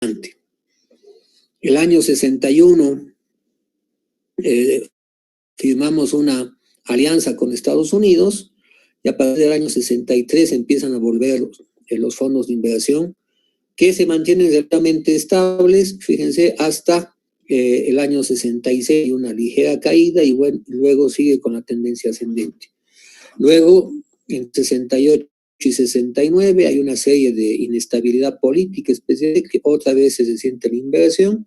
El año 61 firmamos una alianza con Estados Unidos y a partir del año 63 empiezan a volver los fondos de inversión que se mantienen relativamente estables, fíjense, hasta el año 66, una ligera caída y bueno, luego sigue con la tendencia ascendente. Luego, en 68 y 69 hay una serie de inestabilidad política especial que otra vez se siente la inversión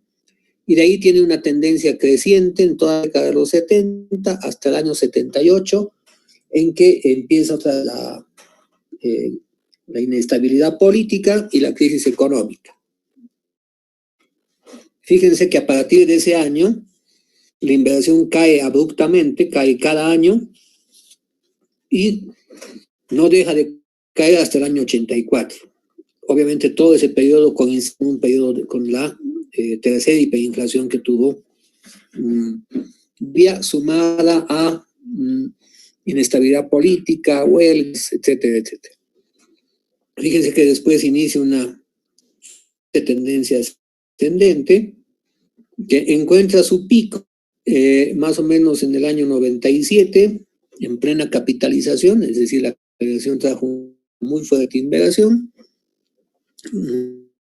y de ahí tiene una tendencia creciente en toda la década de los 70 hasta el año 78 en que empieza otra la inestabilidad política y la crisis económica. Fíjense que a partir de ese año la inversión cae abruptamente, cae cada año y no deja de caer hasta el año 84. Obviamente todo ese periodo coincide un periodo con la tercera hiperinflación que tuvo, sumada a inestabilidad política, huelgas, etcétera, etcétera. Fíjense que después inicia una tendencia ascendente que encuentra su pico más o menos en el año 97, en plena capitalización, es decir, la capitalización trajo muy fuerte inversión,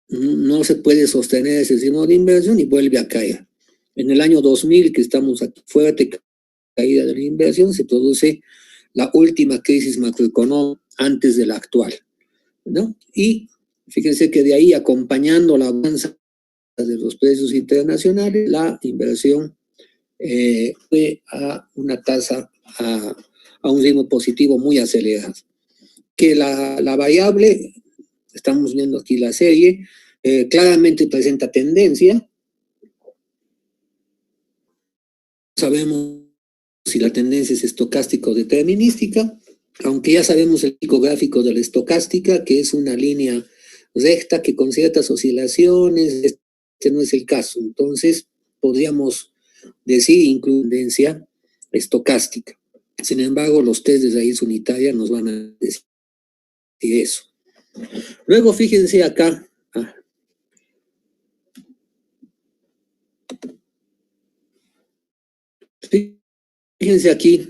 no se puede sostener ese ritmo de inversión y vuelve a caer. En el año 2000, que estamos aquí, fuerte caída de la inversión, se produce la última crisis macroeconómica antes de la actual, ¿no? Y fíjense que de ahí, acompañando la avanza de los precios internacionales, la inversión fue a una tasa, a un ritmo positivo muy acelerado. Que la variable, estamos viendo aquí la serie, claramente presenta tendencia. Sabemos si la tendencia es estocástica o determinística, aunque ya sabemos el pico gráfico de la estocástica, que es una línea recta que con ciertas oscilaciones, este no es el caso. Entonces, podríamos decir incluso tendencia estocástica. Sin embargo, los test de raíz unitaria nos van a decir eso. Luego, fíjense acá. Fíjense aquí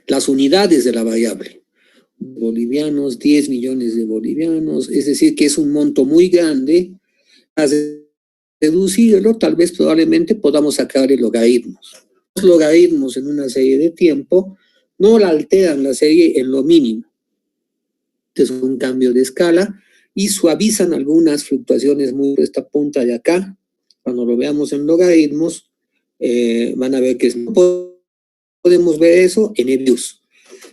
las unidades de la variable. Bolivianos, 10 millones de bolivianos, es decir, que es un monto muy grande. A reducirlo, tal vez probablemente podamos sacar el logaritmos. Los logaritmos en una serie de tiempo no la alteran la serie en lo mínimo. Es un cambio de escala y suavizan algunas fluctuaciones muy de esta punta de acá. Cuando lo veamos en logaritmos, van a ver que podemos ver eso en Nebius.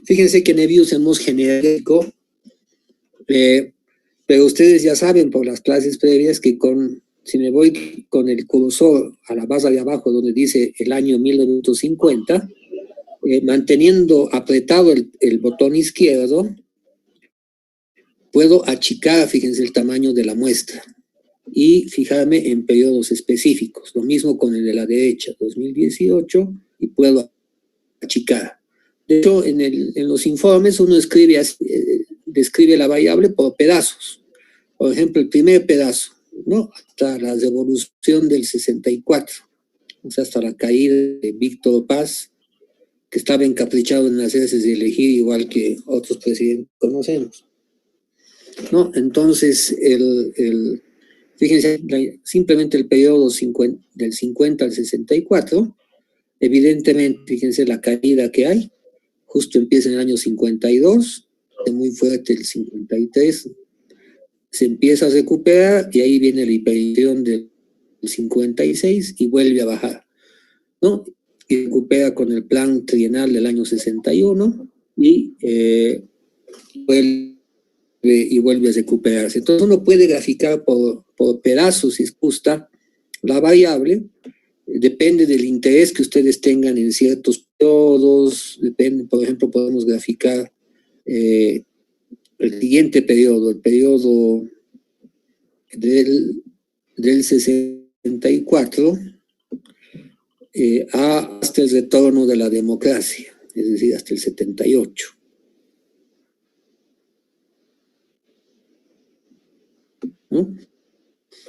Fíjense que en Nebius hemos generado, pero ustedes ya saben por las clases previas que si me voy con el cursor a la barra de abajo donde dice el año 1950, manteniendo apretado el botón izquierdo, puedo achicar, fíjense, el tamaño de la muestra y fijarme en periodos específicos. Lo mismo con el de la derecha, 2018, y puedo achicar. De hecho, en los informes uno describe la variable por pedazos. Por ejemplo, el primer pedazo, ¿no? Hasta la revolución del 64, o sea, hasta la caída de Víctor Paz, que estaba encaprichado en hacerse de elegir igual que otros presidentes que conocemos, ¿no? Entonces, fíjense, simplemente el periodo del 50 al 64, evidentemente, fíjense la caída que hay, justo empieza en el año 52, es muy fuerte el 53, se empieza a recuperar y ahí viene la hiperinflación del 56 y vuelve a bajar, ¿no? Y recupera con el plan trienal del año 61 y vuelve a recuperarse. Entonces uno puede graficar por pedazos, si es justa, la variable, depende del interés que ustedes tengan en ciertos periodos, depende, por ejemplo, podemos graficar el siguiente periodo, el periodo del 64 hasta el retorno de la democracia, es decir, hasta el 78. ¿No?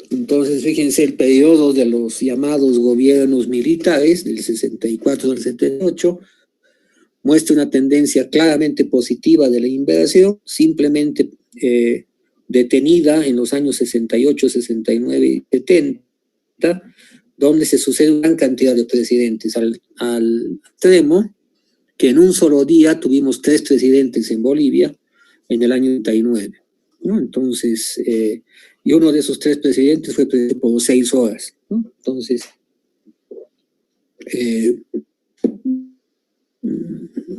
Entonces, fíjense, el periodo de los llamados gobiernos militares, del 64 al 78, muestra una tendencia claramente positiva de la inversión, simplemente detenida en los años 68, 69 y 70, donde se sucede una gran cantidad de presidentes, al extremo que en un solo día tuvimos 3 presidentes en Bolivia en el año 39, ¿no? Entonces, y uno de esos 3 presidentes fue presidente por 6 horas, ¿no? Entonces,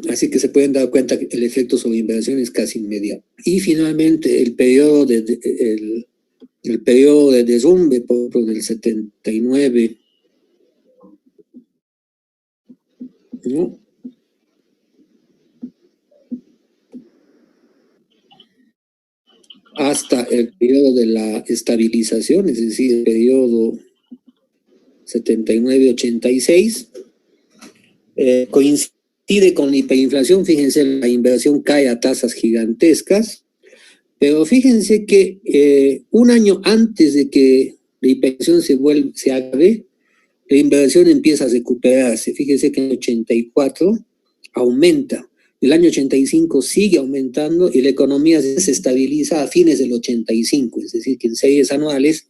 así que se pueden dar cuenta que el efecto sobre inversión es casi inmediato. Y finalmente, el periodo de derrumbe del 79, ¿no? Hasta el periodo de la estabilización, es decir, el periodo 79-86, coincide con la hiperinflación. Fíjense, la inversión cae a tasas gigantescas, pero fíjense que un año antes de que la hiperinflación se acabe, la inversión empieza a recuperarse. Fíjense que en el 84 aumenta, el año 85 sigue aumentando y la economía se estabiliza a fines del 85, es decir, que en series anuales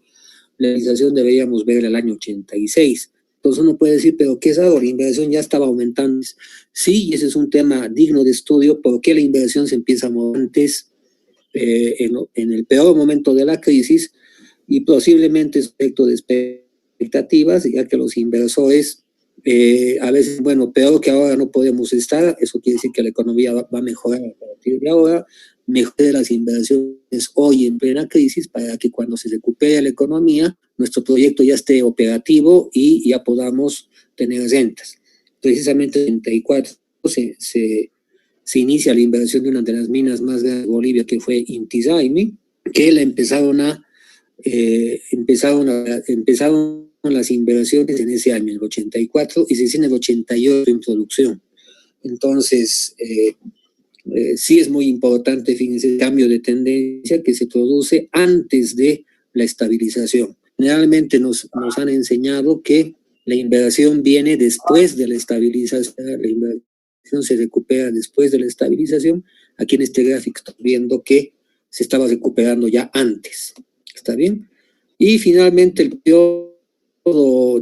la estabilización deberíamos ver el año 86. Entonces uno puede decir, pero ¿qué es ahora? La inversión ya estaba aumentando. Sí, ese es un tema digno de estudio. ¿Por qué la inversión se empieza a mover antes, en el peor momento de la crisis? Y posiblemente es efecto de expectativas, ya que los inversores a veces, bueno, peor que ahora no podemos estar. Eso quiere decir que la economía va a mejorar a partir de ahora. Mejorar las inversiones hoy en plena crisis para que cuando se recupere la economía, nuestro proyecto ya esté operativo y ya podamos tener rentas. Precisamente en 34 se inicia la inversión de una de las minas más grandes de Bolivia, que fue Inti Raymi, que la empezaron las inversiones en ese año, el 84, y se hizo en el 88 en producción. Entonces, sí es muy importante, fíjense, el cambio de tendencia que se produce antes de la estabilización. Generalmente nos han enseñado que la inversión viene después de la estabilización, la inversión se recupera después de la estabilización. Aquí en este gráfico estoy viendo que se estaba recuperando ya antes. ¿Está bien? Y finalmente el periodo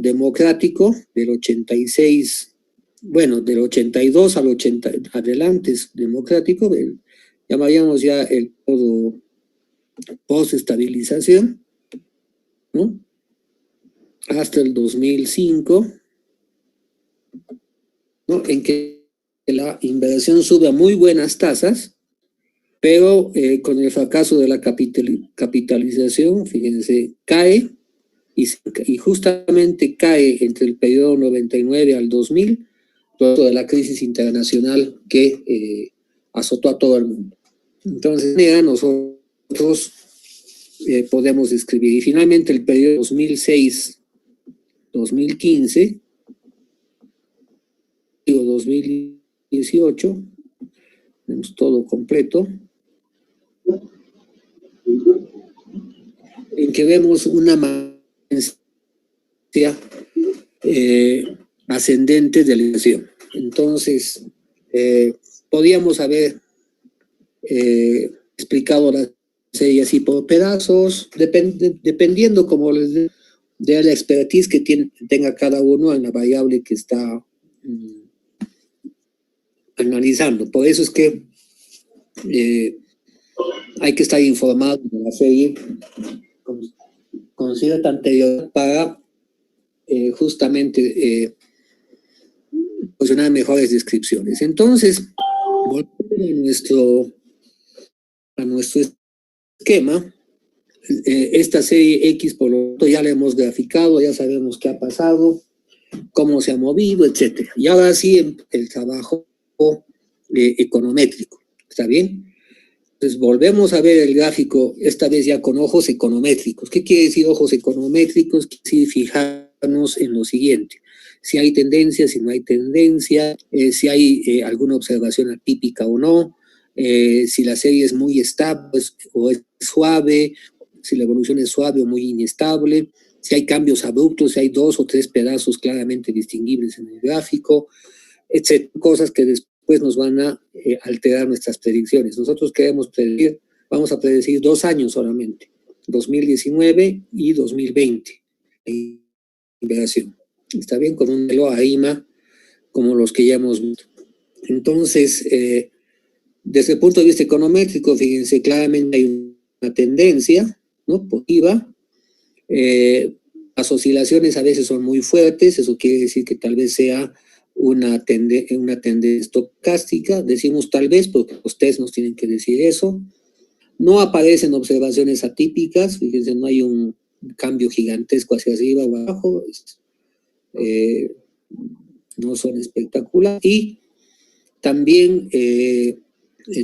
democrático del 86, bueno, del 82 al 80 adelante es democrático, llamaríamos ya el periodo post-estabilización, ¿no? Hasta el 2005, ¿no? En que la inversión sube a muy buenas tasas, pero con el fracaso de la capitalización, fíjense, cae y justamente cae entre el periodo 99 al 2000, todo de la crisis internacional que azotó a todo el mundo. Entonces, nosotros podemos describir. Y finalmente el periodo 2006-2015, digo 2018, tenemos todo completo, en que vemos una ascendente de la inflación. Entonces, podíamos haber explicado la serie así por pedazos, dependiendo como de la expertise que tenga cada uno en la variable que está analizando. Por eso es que hay que estar informado de la serie con cierta anterioridad para justamente posicionar mejores descripciones. Entonces, volviendo a nuestro esquema, esta serie X, por lo tanto, ya la hemos graficado, ya sabemos qué ha pasado, cómo se ha movido, etcétera. Y ahora sí, el trabajo econométrico, ¿está bien? Entonces, volvemos a ver el gráfico, esta vez ya con ojos econométricos. ¿Qué quiere decir ojos econométricos? Quiere decir fijarnos en lo siguiente: si hay tendencia, si no hay tendencia, si hay alguna observación atípica o no, si la serie es muy estable o es suave, si la evolución es suave o muy inestable, si hay cambios abruptos, si hay 2 o 3 pedazos claramente distinguibles en el gráfico, etc. Cosas que después nos van a alterar nuestras predicciones. Nosotros queremos predecir, vamos a predecir 2 años solamente, 2019 y 2020. Inversión. ¿Está bien? Con un modelo AIMA como los que ya hemos visto. Entonces, desde el punto de vista econométrico, fíjense, claramente hay una tendencia, ¿no?, positiva. Las oscilaciones a veces son muy fuertes, eso quiere decir que tal vez sea una tendencia estocástica. Decimos tal vez porque los test nos tienen que decir eso. No aparecen observaciones atípicas, fíjense, no hay un cambio gigantesco hacia arriba o abajo, no son espectaculares. Y también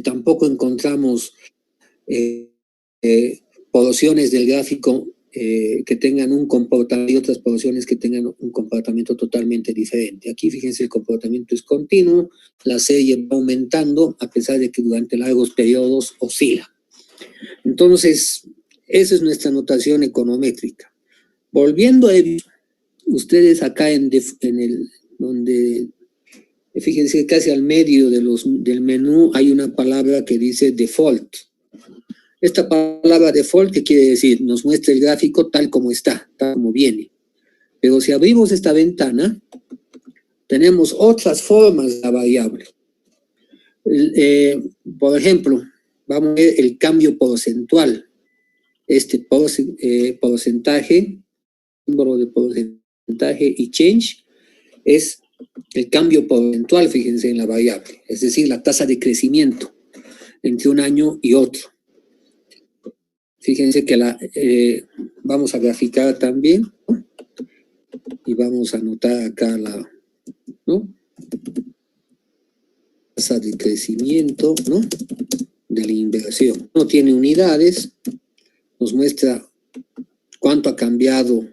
tampoco encontramos porciones del gráfico que tengan un comportamiento y otras porciones que tengan un comportamiento totalmente diferente. Aquí fíjense, el comportamiento es continuo, la serie va aumentando a pesar de que durante largos periodos oscila. Entonces, esa es nuestra notación econométrica. Volviendo a ustedes acá en el, donde, fíjense, casi al medio del menú hay una palabra que dice default. Esta palabra default, ¿qué quiere decir? Nos muestra el gráfico tal como está, tal como viene. Pero si abrimos esta ventana, tenemos otras formas de la variable. Por ejemplo, vamos a ver el cambio porcentual. Este porcentaje, símbolo de porcentaje y change, es el cambio porcentual, fíjense, en la variable. Es decir, la tasa de crecimiento entre un año y otro. Fíjense que vamos a graficar también, ¿no? Y vamos a anotar acá ¿no?, tasa de crecimiento, ¿no?, de la inversión. No tiene unidades, nos muestra cuánto ha cambiado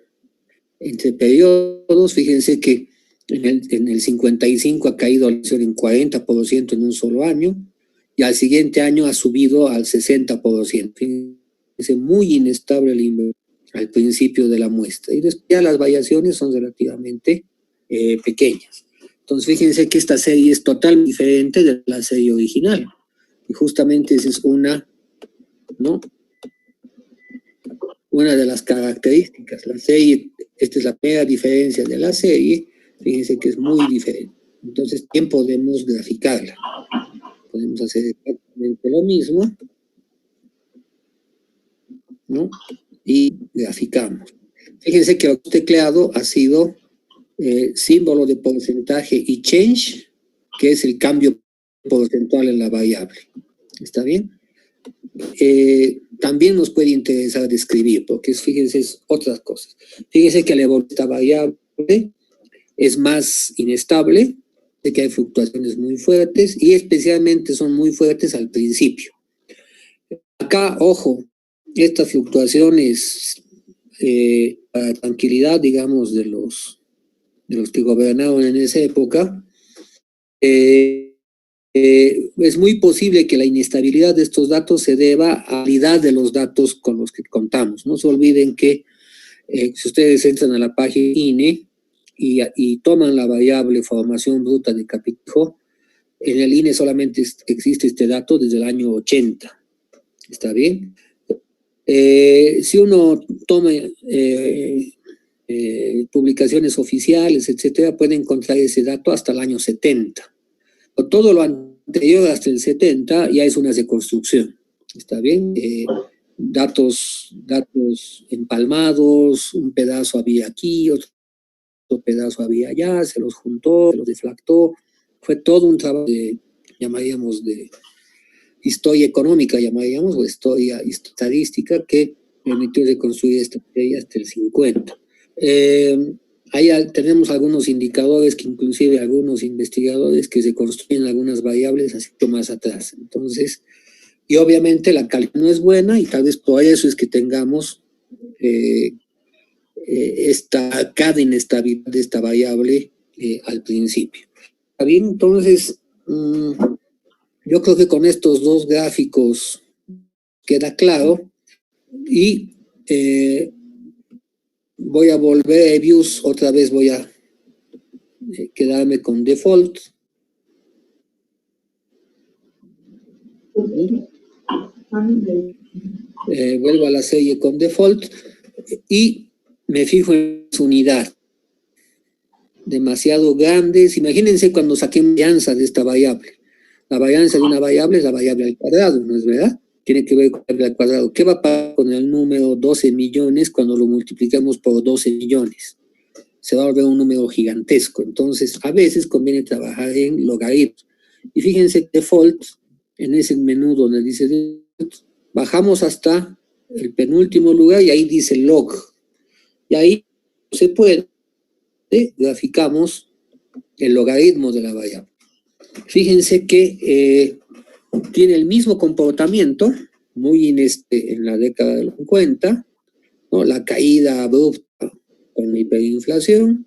entre periodos. Fíjense que en el 55 ha caído la inversión en 40% en un solo año, y al siguiente año ha subido al 60%. Fíjense, muy inestable la inversión al principio de la muestra, y después ya las variaciones son relativamente pequeñas. Entonces fíjense que esta serie es totalmente diferente de la serie original, y justamente esa es una de las características. La serie, esta es la primera diferencia de la serie, fíjense que es muy diferente. Entonces, ¿quién podemos graficarla? Podemos hacer exactamente lo mismo, ¿no?, y graficamos. Fíjense que el teclado ha sido símbolo de porcentaje y change, que es el cambio porcentual en la variable. ¿Está bien? También nos puede interesar describir, porque fíjense, es otras cosas. Fíjense que esta variable es más inestable, de que hay fluctuaciones muy fuertes, y especialmente son muy fuertes al principio. Acá, ojo, estas fluctuaciones, para tranquilidad, digamos, de los que gobernaron en esa época, es muy posible que la inestabilidad de estos datos se deba a la calidad de los datos con los que contamos. No se olviden que si ustedes entran a la página INE y toman la variable formación bruta de capital, en el INE solamente existe este dato desde el año 80. ¿Está bien? Si uno toma publicaciones oficiales, etcétera, puede encontrar ese dato hasta el año 70. Todo lo anterior hasta el 70 ya es una reconstrucción. ¿Está bien? Datos empalmados, un pedazo había aquí, otro pedazo había allá, se los juntó, se los deflactó. Fue todo un trabajo llamaríamos de historia económica, llamaríamos, o historia estadística, que permitió reconstruir esta serie hasta el 50. Ahí tenemos algunos indicadores que inclusive algunos investigadores que se construyen algunas variables así más atrás. Entonces, y obviamente la calidad no es buena, y tal vez por eso es que tengamos cada inestabilidad de esta variable al principio. ¿Está bien? Entonces, yo creo que con estos dos gráficos queda claro, y Voy a volver a views, otra vez voy a quedarme con default. Vuelvo a la serie con default y me fijo en su unidad. Demasiado grandes. Imagínense cuando saquemos varianza de esta variable. La varianza de una variable es la variable al cuadrado, ¿no es verdad? Tiene que ver con la variable al cuadrado. ¿Qué va a pasar con el número 12 millones cuando lo multipliquemos por 12 millones? Se va a volver un número gigantesco. Entonces, a veces conviene trabajar en logaritmos. Y fíjense, default, en ese menú donde dice default, bajamos hasta el penúltimo lugar y ahí dice log. Y ahí se puede, graficamos el logaritmo de la variable. Fíjense que tiene el mismo comportamiento, muy en la década de los 50, ¿no? La caída abrupta con la hiperinflación,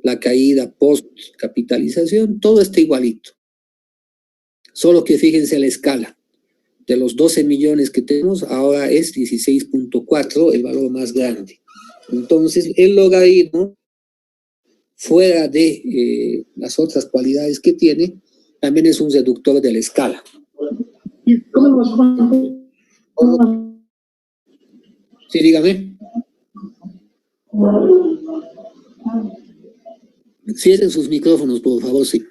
la caída post-capitalización, todo está igualito. Solo que fíjense la escala. De los 12 millones que tenemos, ahora es 16.4, el valor más grande. Entonces, el logaritmo, fuera de las otras cualidades que tiene, también es un reductor de la escala. Sí, dígame. Cierren sus micrófonos, por favor, sí.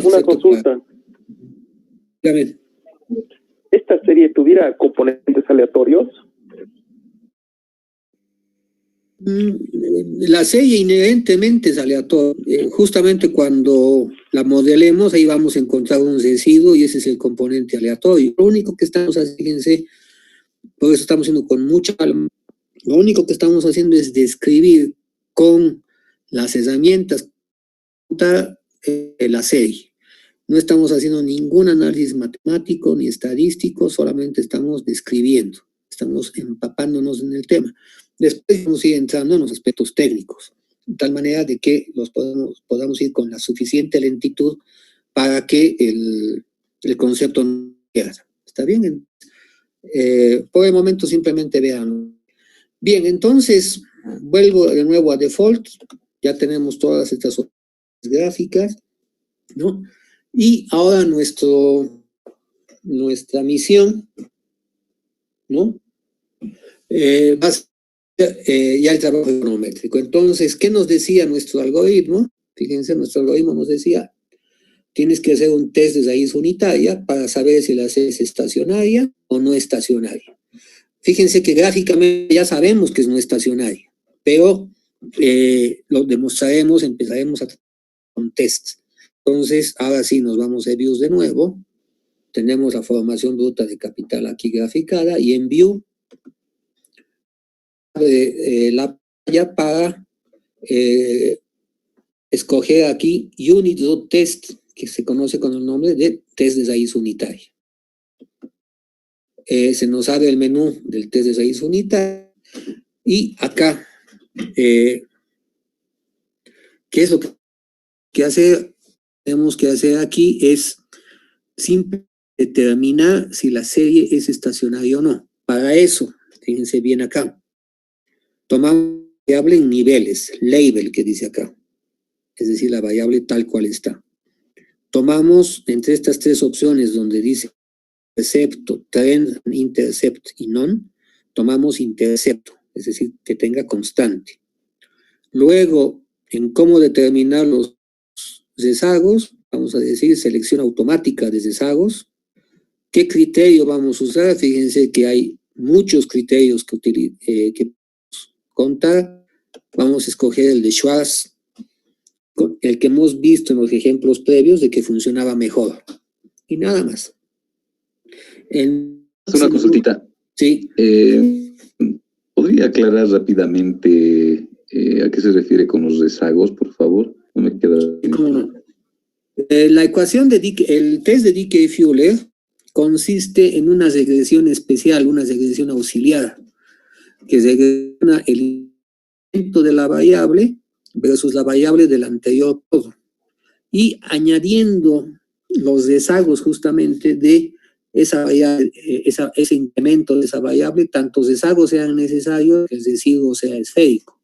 Una consulta. Dígame. ¿Esta serie tuviera componentes aleatorios? La serie inherentemente es aleatoria. Justamente cuando la modelemos, ahí vamos a encontrar un residuo y ese es el componente aleatorio. Lo único que estamos haciendo, fíjense, por eso estamos haciendo con mucha calma, lo único que estamos haciendo es describir con las herramientas la serie. No estamos haciendo ningún análisis matemático ni estadístico, solamente estamos describiendo, estamos empapándonos en el tema. Después vamos a ir entrando en los aspectos técnicos, de tal manera de que podamos ir con la suficiente lentitud para que el concepto no pierda. ¿Está bien? Por el momento simplemente vean. Bien, entonces vuelvo de nuevo a default. Ya tenemos todas estas gráficas, ¿no? Y ahora nuestra misión, ¿no? Va a ser ya el trabajo econométrico. Entonces, ¿qué nos decía nuestro algoritmo? Fíjense, nuestro algoritmo nos decía, tienes que hacer un test de raíz unitaria para saber si la C es estacionaria o no estacionaria. Fíjense que gráficamente ya sabemos que es no estacionaria, pero lo demostraremos, empezaremos a con test. Entonces, ahora sí nos vamos a views de nuevo. Tenemos la formación bruta de capital aquí graficada y en view la playa para escoger aquí unit.test, que se conoce con el nombre de test de raíz unitaria. Se nos abre el menú del test de raíz unitaria y acá, ¿qué es lo que tenemos que hacer aquí? Es simplemente determinar si la serie es estacionaria o no. Para eso, fíjense bien acá, tomamos la variable en niveles, label que dice acá, es decir, la variable tal cual está. Tomamos entre estas tres opciones donde dice intercepto, trend, intercept y non, tomamos intercepto, es decir, que tenga constante. Luego, en cómo determinar los rezagos, vamos a decir selección automática de rezagos. ¿Qué criterio vamos a usar? Fíjense que hay muchos criterios que contar. Vamos a escoger el de Schwarz, el que hemos visto en los ejemplos previos de que funcionaba mejor. Y nada más. Una consultita. Sí. ¿Podría aclarar rápidamente a qué se refiere con los rezagos, por favor? No me queda. ¿Cómo no? La ecuación el test de Dickey-Fuller consiste en una regresión especial, una regresión auxiliar, que regresiona el elemento de la variable versus la variable del anterior todo, y añadiendo los rezagos justamente de esa variable, ese incremento de esa variable, tantos desagos sean necesarios, que el residuo sea esférico.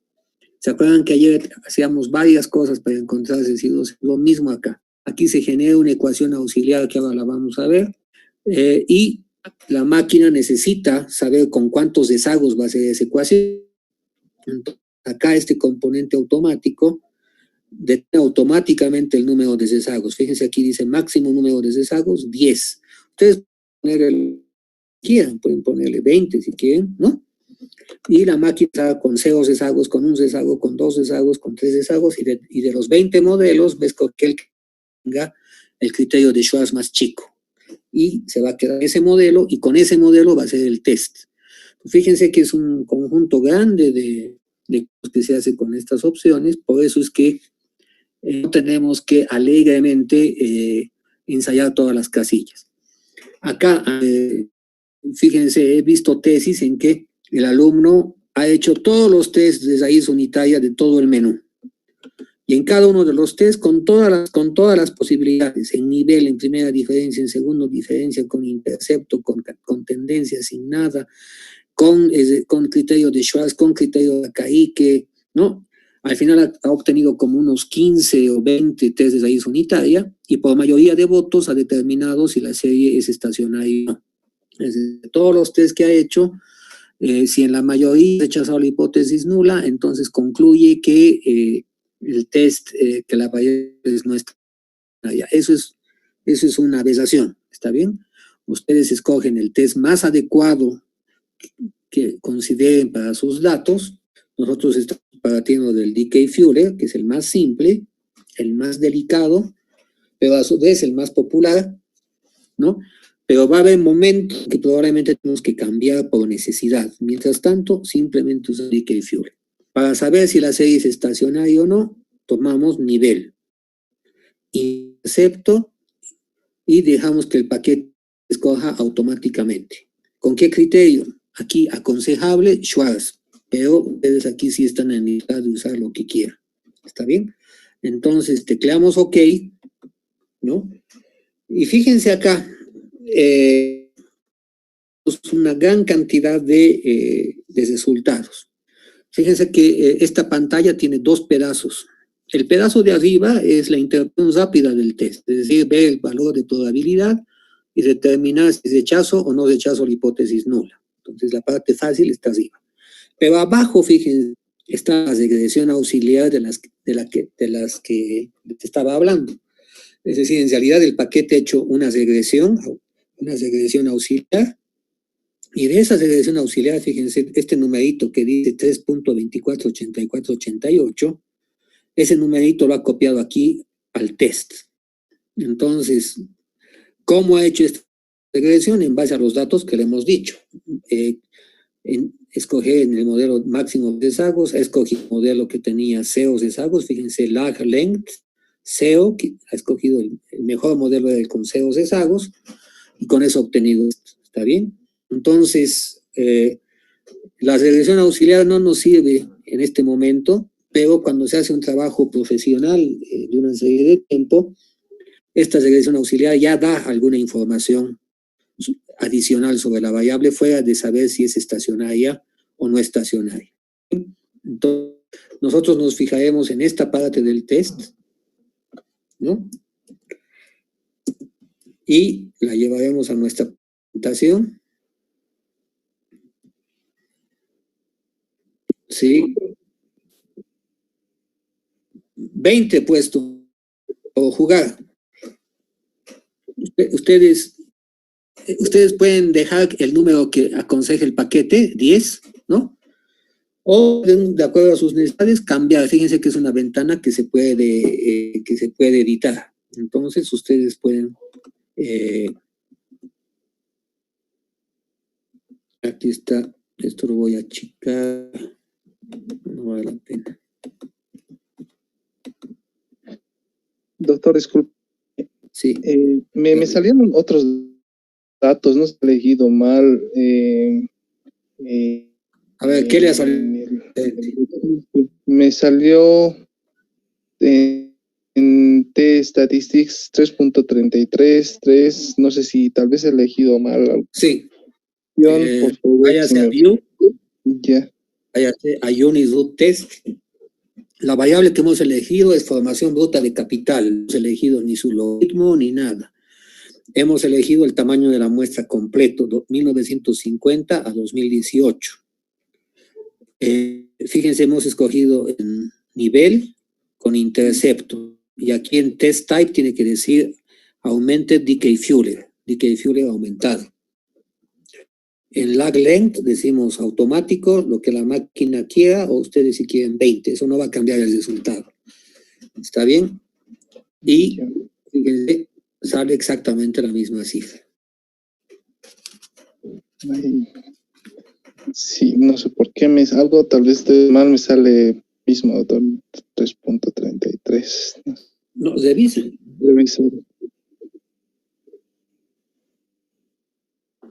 ¿Se acuerdan que ayer hacíamos varias cosas para encontrar residuos? Lo mismo acá. Aquí se genera una ecuación auxiliar que ahora la vamos a ver, y la máquina necesita saber con cuántos desagos va a ser esa ecuación. Entonces, acá este componente automático detecta automáticamente el número de desagos. Fíjense, aquí dice máximo número de desagos, 10. Ustedes pueden poner el que quieran, pueden ponerle 20 si quieren, ¿no? Y la máquina con 0 desagos, con 1 desago, con 2 desagos, con 3 desagos, y de los 20 modelos, ves que el que tenga el criterio de Schwarz más chico. Y se va a quedar ese modelo, y con ese modelo va a ser el test. Fíjense que es un conjunto grande de que se hace con estas opciones, por eso es que no tenemos que alegremente ensayar todas las casillas. Acá, fíjense, he visto tesis en que el alumno ha hecho todos los tests de raíz unitaria de todo el menú. Y en cada uno de los tests, con todas las posibilidades, en nivel, en primera diferencia, en segundo diferencia, con intercepto, con tendencia asignada, con criterio de Schwarz, con criterio de Caíque, ¿no? Al final ha obtenido como unos 15 o 20 test de raíz unitaria, y por mayoría de votos ha determinado si la serie es estacionaria o no. Es decir, todos los test que ha hecho, si en la mayoría ha rechazado la hipótesis nula, entonces concluye que el test, que la variable no está allá. Eso es una aberración, ¿está bien? Ustedes escogen el test más adecuado que consideren para sus datos. Nosotros estamos partiendo del decay Führer, que es el más simple, el más delicado, pero a su vez el más popular, ¿no? Pero va a haber momentos que probablemente tenemos que cambiar por necesidad. Mientras tanto, simplemente usar decay Führer. Para saber si la serie es estacionaria o no, tomamos nivel, intercepto, y dejamos que el paquete escoja automáticamente. ¿Con qué criterio? Aquí aconsejable Schwarz, pero ustedes aquí sí están en libertad de usar lo que quieran. ¿Está bien? Entonces tecleamos OK, ¿no? Y fíjense acá, una gran cantidad de resultados. Fíjense que esta pantalla tiene dos pedazos. El pedazo de arriba es la interpretación rápida del test, es decir, ver el valor de probabilidad y determinar si rechazo o no rechazo la hipótesis nula. Entonces la parte fácil está arriba. Pero abajo, fíjense, está la regresión auxiliar de las que te estaba hablando. Es decir, en realidad el paquete ha hecho una regresión auxiliar, y de esa regresión auxiliar, fíjense, este numerito que dice 3.248488, ese numerito lo ha copiado aquí al test. Entonces, ¿cómo ha hecho esta regresión? En base a los datos que le hemos dicho. Escoger en el modelo máximo de desagos, ha escogido el modelo que tenía 0 desagos, fíjense, lag length, 0, que ha escogido el mejor modelo del con 0 desagos, y con eso ha obtenido esto. ¿Está bien? Entonces, la regresión auxiliar no nos sirve en este momento, pero cuando se hace un trabajo profesional de una serie de tiempo, esta regresión auxiliar ya da alguna información adicional sobre la variable fuera de saber si es estacionaria o no estacionaria. Entonces, nosotros nos fijaremos en esta parte del test, ¿no? Y la llevaremos a nuestra presentación. Sí. 20 puesto o jugar. Ustedes pueden dejar el número que aconseje el paquete, 10, ¿no? O de acuerdo a sus necesidades, cambiar. Fíjense que es una ventana que se puede editar. Entonces, ustedes pueden... aquí está. Esto lo voy a achicar. No vale la pena. Doctor, disculpe. Sí. Me salieron otros datos, no he elegido mal. A ver, ¿qué le ha salido? Me salió en T-Statistics 3.33, 3, no sé si tal vez he elegido mal. Sí. Por favor, Váyase a View, ya. váyase a Unit Root Test. La variable que hemos elegido es formación bruta de capital. No hemos elegido ni su logaritmo ni nada. Hemos elegido el tamaño de la muestra completo, 1950 a 2018. Fíjense, hemos escogido en nivel con intercepto. Y aquí en test type tiene que decir aumented decay Fuller aumentado. En lag length decimos automático, lo que la máquina quiera, o ustedes si quieren 20, eso no va a cambiar el resultado. ¿Está bien? Y fíjense, sale exactamente la misma cifra. Sí, no sé por qué algo tal vez mal me sale mismo 3.33. No, revisen. Revisen.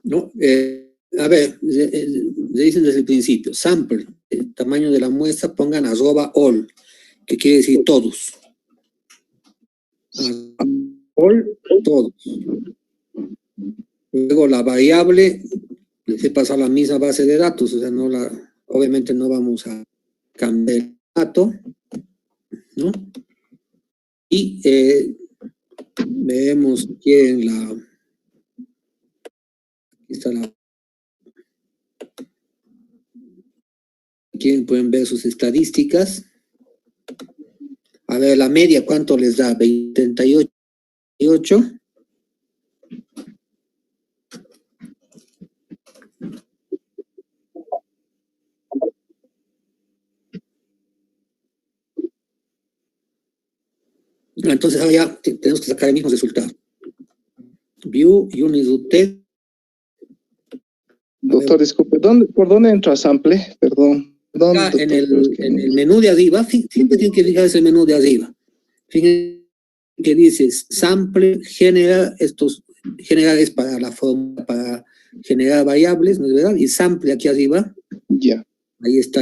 No, a ver, dicen desde el principio, sample, el tamaño de la muestra, pongan @all, que quiere decir todos. All, todos. Luego la variable, les he pasado la misma base de datos, o sea, obviamente no vamos a cambiar el dato, ¿no? Y vemos que en aquí está aquí pueden ver sus estadísticas. A ver, la media, ¿cuánto les da? 38. Entonces ahora ya tenemos que sacar el mismo resultado. View, Unit Root Test. Doctor, disculpe, ¿por dónde entra sample? Perdón. Acá en el menú de arriba, siempre tienen que fijarse el menú de arriba. Fíjense que dice sample, generar es para la forma, para generar variables, ¿no es verdad? Y sample aquí arriba. Ya. Ahí está,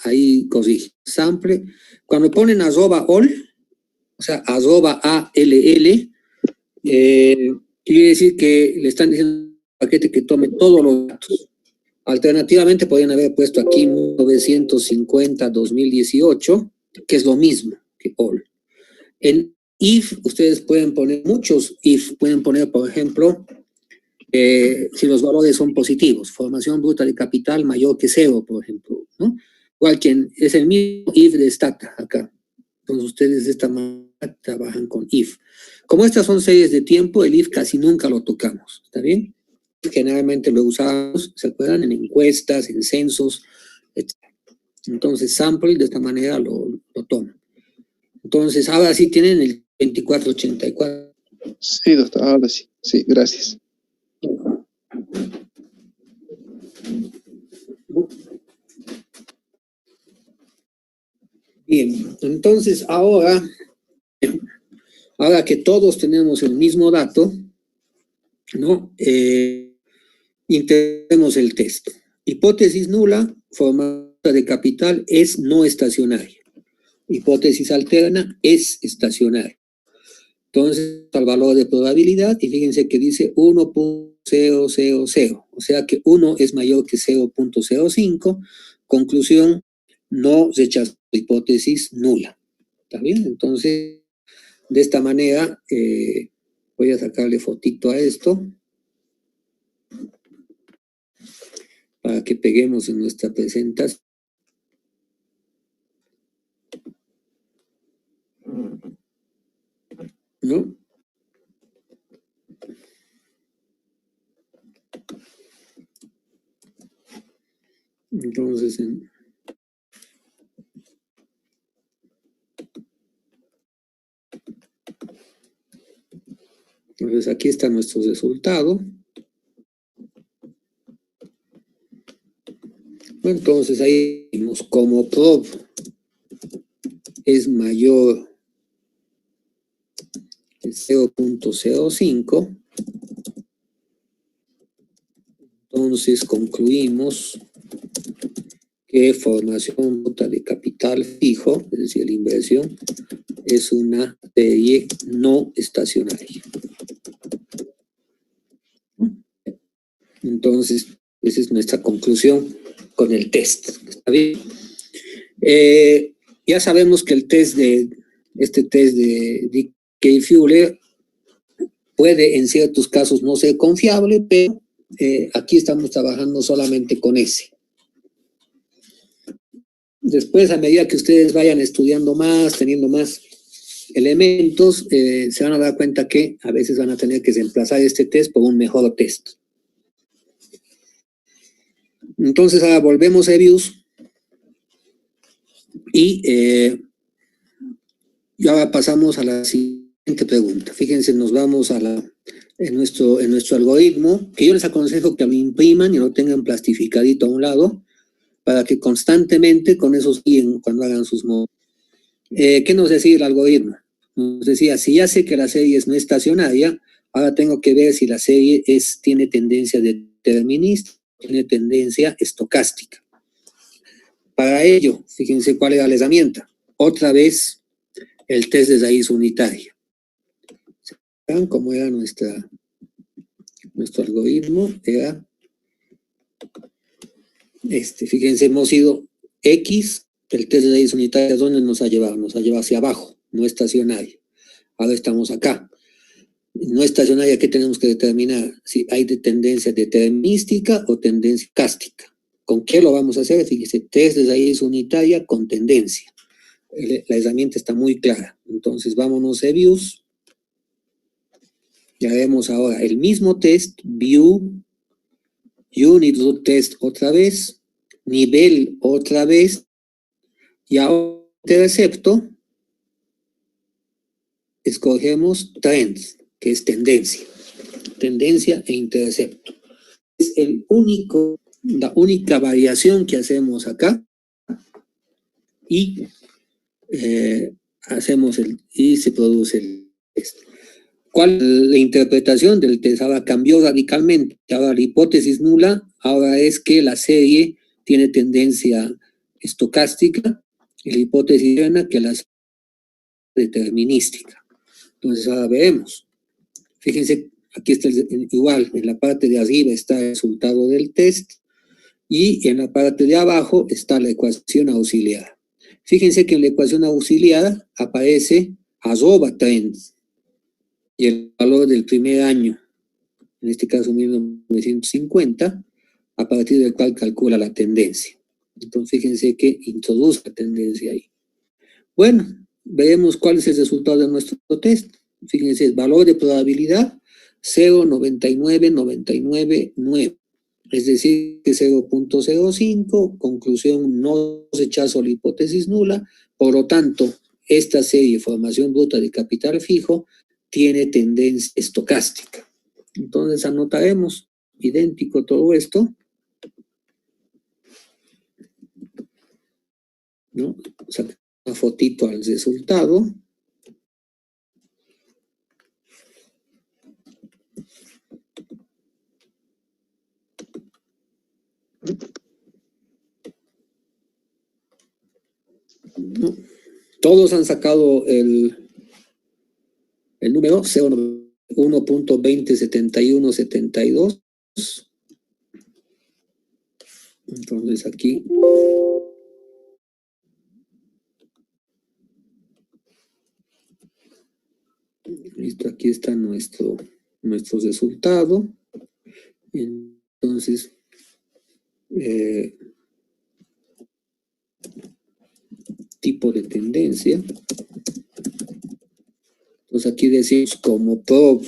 ahí corrige. Sample, cuando ponen @all, o sea, @all, quiere decir que le están diciendo al paquete que tome todos los datos. Alternativamente podrían haber puesto aquí 1950-2018, que es lo mismo que all. En if, ustedes pueden poner muchos if, pueden poner, por ejemplo, si los valores son positivos, formación bruta de capital mayor que 0, por ejemplo, ¿no? Igual que es el mismo if de Stata acá. Entonces ustedes de esta manera trabajan con if. Como estas son series de tiempo, el if casi nunca lo tocamos, ¿está bien? Generalmente lo usamos, ¿se acuerdan? En encuestas, en censos, etc. Entonces, sample de esta manera lo toman. Entonces, ahora sí tienen el 2484. Sí, doctor, ahora sí. Sí, gracias. Bien, entonces ahora que todos tenemos el mismo dato, ¿no? Integremos el test. Hipótesis nula, forma de capital es no estacionaria. Hipótesis alterna es estacionaria. Entonces, al valor de probabilidad, y fíjense que dice 1.000, o sea que 1 es mayor que 0.05. Conclusión, no rechaza la hipótesis nula. ¿Está bien? Entonces, de esta manera, voy a sacarle fotito a esto para que peguemos en nuestra presentación. ¿No? Entonces, aquí está nuestro resultado. Entonces ahí vimos como prob es mayor que 0.05. Entonces concluimos que formación bruta de capital fijo, es decir, la inversión, es una serie no estacionaria. Entonces, esa es nuestra conclusión con el test. ¿Está bien? Ya sabemos que este test de Dickey-Fuller puede en ciertos casos no ser confiable, pero aquí estamos trabajando solamente con ese. Después, a medida que ustedes vayan estudiando más, teniendo más elementos, se van a dar cuenta que a veces van a tener que reemplazar este test por un mejor test. Entonces, ahora volvemos a views y ahora pasamos a la siguiente pregunta. Fíjense, nos vamos en nuestro algoritmo, que yo les aconsejo que lo impriman y lo tengan plastificadito a un lado, para que constantemente con eso siguen cuando hagan sus modos. ¿Qué nos decía el algoritmo? Nos decía, si ya sé que la serie es no estacionaria, ahora tengo que ver si la serie tiene tendencia determinista, tiene tendencia estocástica. Para ello, fíjense cuál era la herramienta. Otra vez, el test de raíz unitaria. ¿Saben cómo era nuestro algoritmo? Era fíjense, hemos ido X, el test de raíz unitaria, ¿dónde nos ha llevado? Nos ha llevado hacia abajo, no estacionaria. Ahora estamos acá. No estacionaria, ¿qué tenemos que determinar? Si hay de tendencia determinística o tendencia cástica. ¿Con qué lo vamos a hacer? Fíjense, test de raíz unitaria con tendencia. La herramienta está muy clara. Entonces, vámonos a views. Ya vemos ahora el mismo test, view, unit root test otra vez, nivel otra vez, y ahora intercepto, escogemos trends, que es tendencia e intercepto. Es la única variación que hacemos acá, y se produce el test. ¿Cuál es la interpretación del test? Ahora cambió radicalmente. Ahora la hipótesis nula ahora es que la serie tiene tendencia estocástica, y la hipótesis buena que la serie es determinística. Entonces ahora veremos. Fíjense, aquí está igual, en la parte de arriba está el resultado del test y en la parte de abajo está la ecuación auxiliar. Fíjense que en la ecuación auxiliar aparece arroba trends y el valor del primer año, en este caso 1950, a partir del cual calcula la tendencia. Entonces fíjense que introduce la tendencia ahí. Bueno, veremos cuál es el resultado de nuestro test. Fíjense, el valor de probabilidad 0,99999, es decir, que 0.05, conclusión, no rechazo la hipótesis nula, por lo tanto, esta serie, formación bruta de capital fijo, tiene tendencia estocástica. Entonces anotaremos idéntico todo esto, ¿no? Saca una fotito al resultado. ¿No? Todos han sacado el número 1.207172. Entonces aquí listo, aquí está nuestro resultado. Entonces tipo de tendencia. Entonces aquí decimos como prob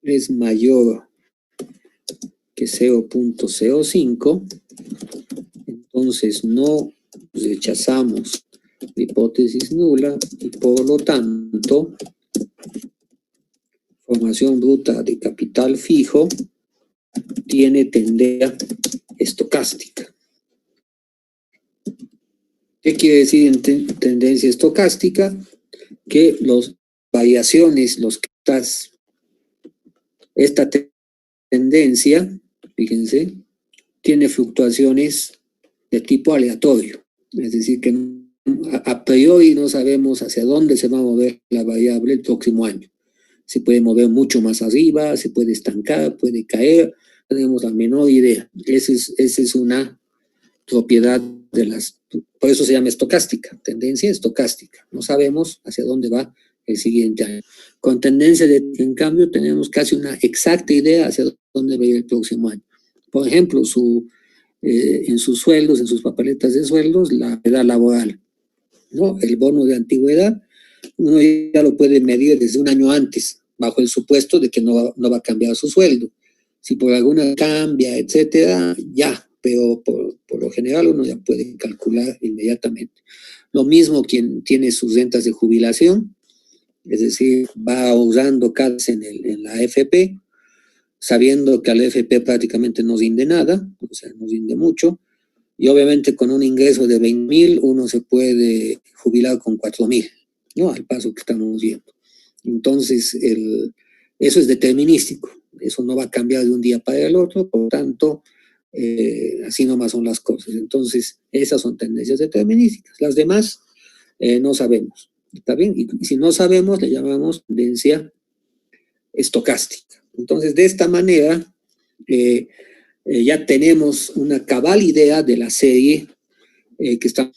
es mayor que 0.05, entonces no rechazamos la hipótesis nula y por lo tanto formación bruta de capital fijo tiene tendencia estocástica. ¿Qué quiere decir en tendencia estocástica? Que las variaciones, esta tendencia, fíjense, tiene fluctuaciones de tipo aleatorio, es decir, que no a priori no sabemos hacia dónde se va a mover la variable el próximo año. Se puede mover mucho más arriba, se puede estancar, puede caer, no tenemos la menor idea. Esa es una propiedad de las, por eso se llama estocástica, tendencia estocástica. No sabemos hacia dónde va el siguiente año. Con tendencia en cambio, tenemos casi una exacta idea hacia dónde va a ir el próximo año. Por ejemplo, en sus sueldos, en sus papeletas de sueldos, la edad laboral, ¿no? El bono de antigüedad, uno ya lo puede medir desde un año antes, bajo el supuesto de que no va a cambiar su sueldo. Si por alguna cambia, etcétera, ya, pero por lo general uno ya puede calcular inmediatamente. Lo mismo quien tiene sus rentas de jubilación, es decir, va ahorrando cada vez en la AFP, sabiendo que a la AFP prácticamente no rinde nada, o sea, no rinde mucho, y obviamente con un ingreso de 20.000 uno se puede jubilar con 4.000, ¿no? Al paso que estamos viendo. Entonces, eso es determinístico, eso no va a cambiar de un día para el otro, por lo tanto, así nomás son las cosas. Entonces, esas son tendencias determinísticas. Las demás no sabemos, ¿está bien? Y si no sabemos, le llamamos tendencia estocástica. Entonces, de esta manera, ya tenemos una cabal idea de la serie que está.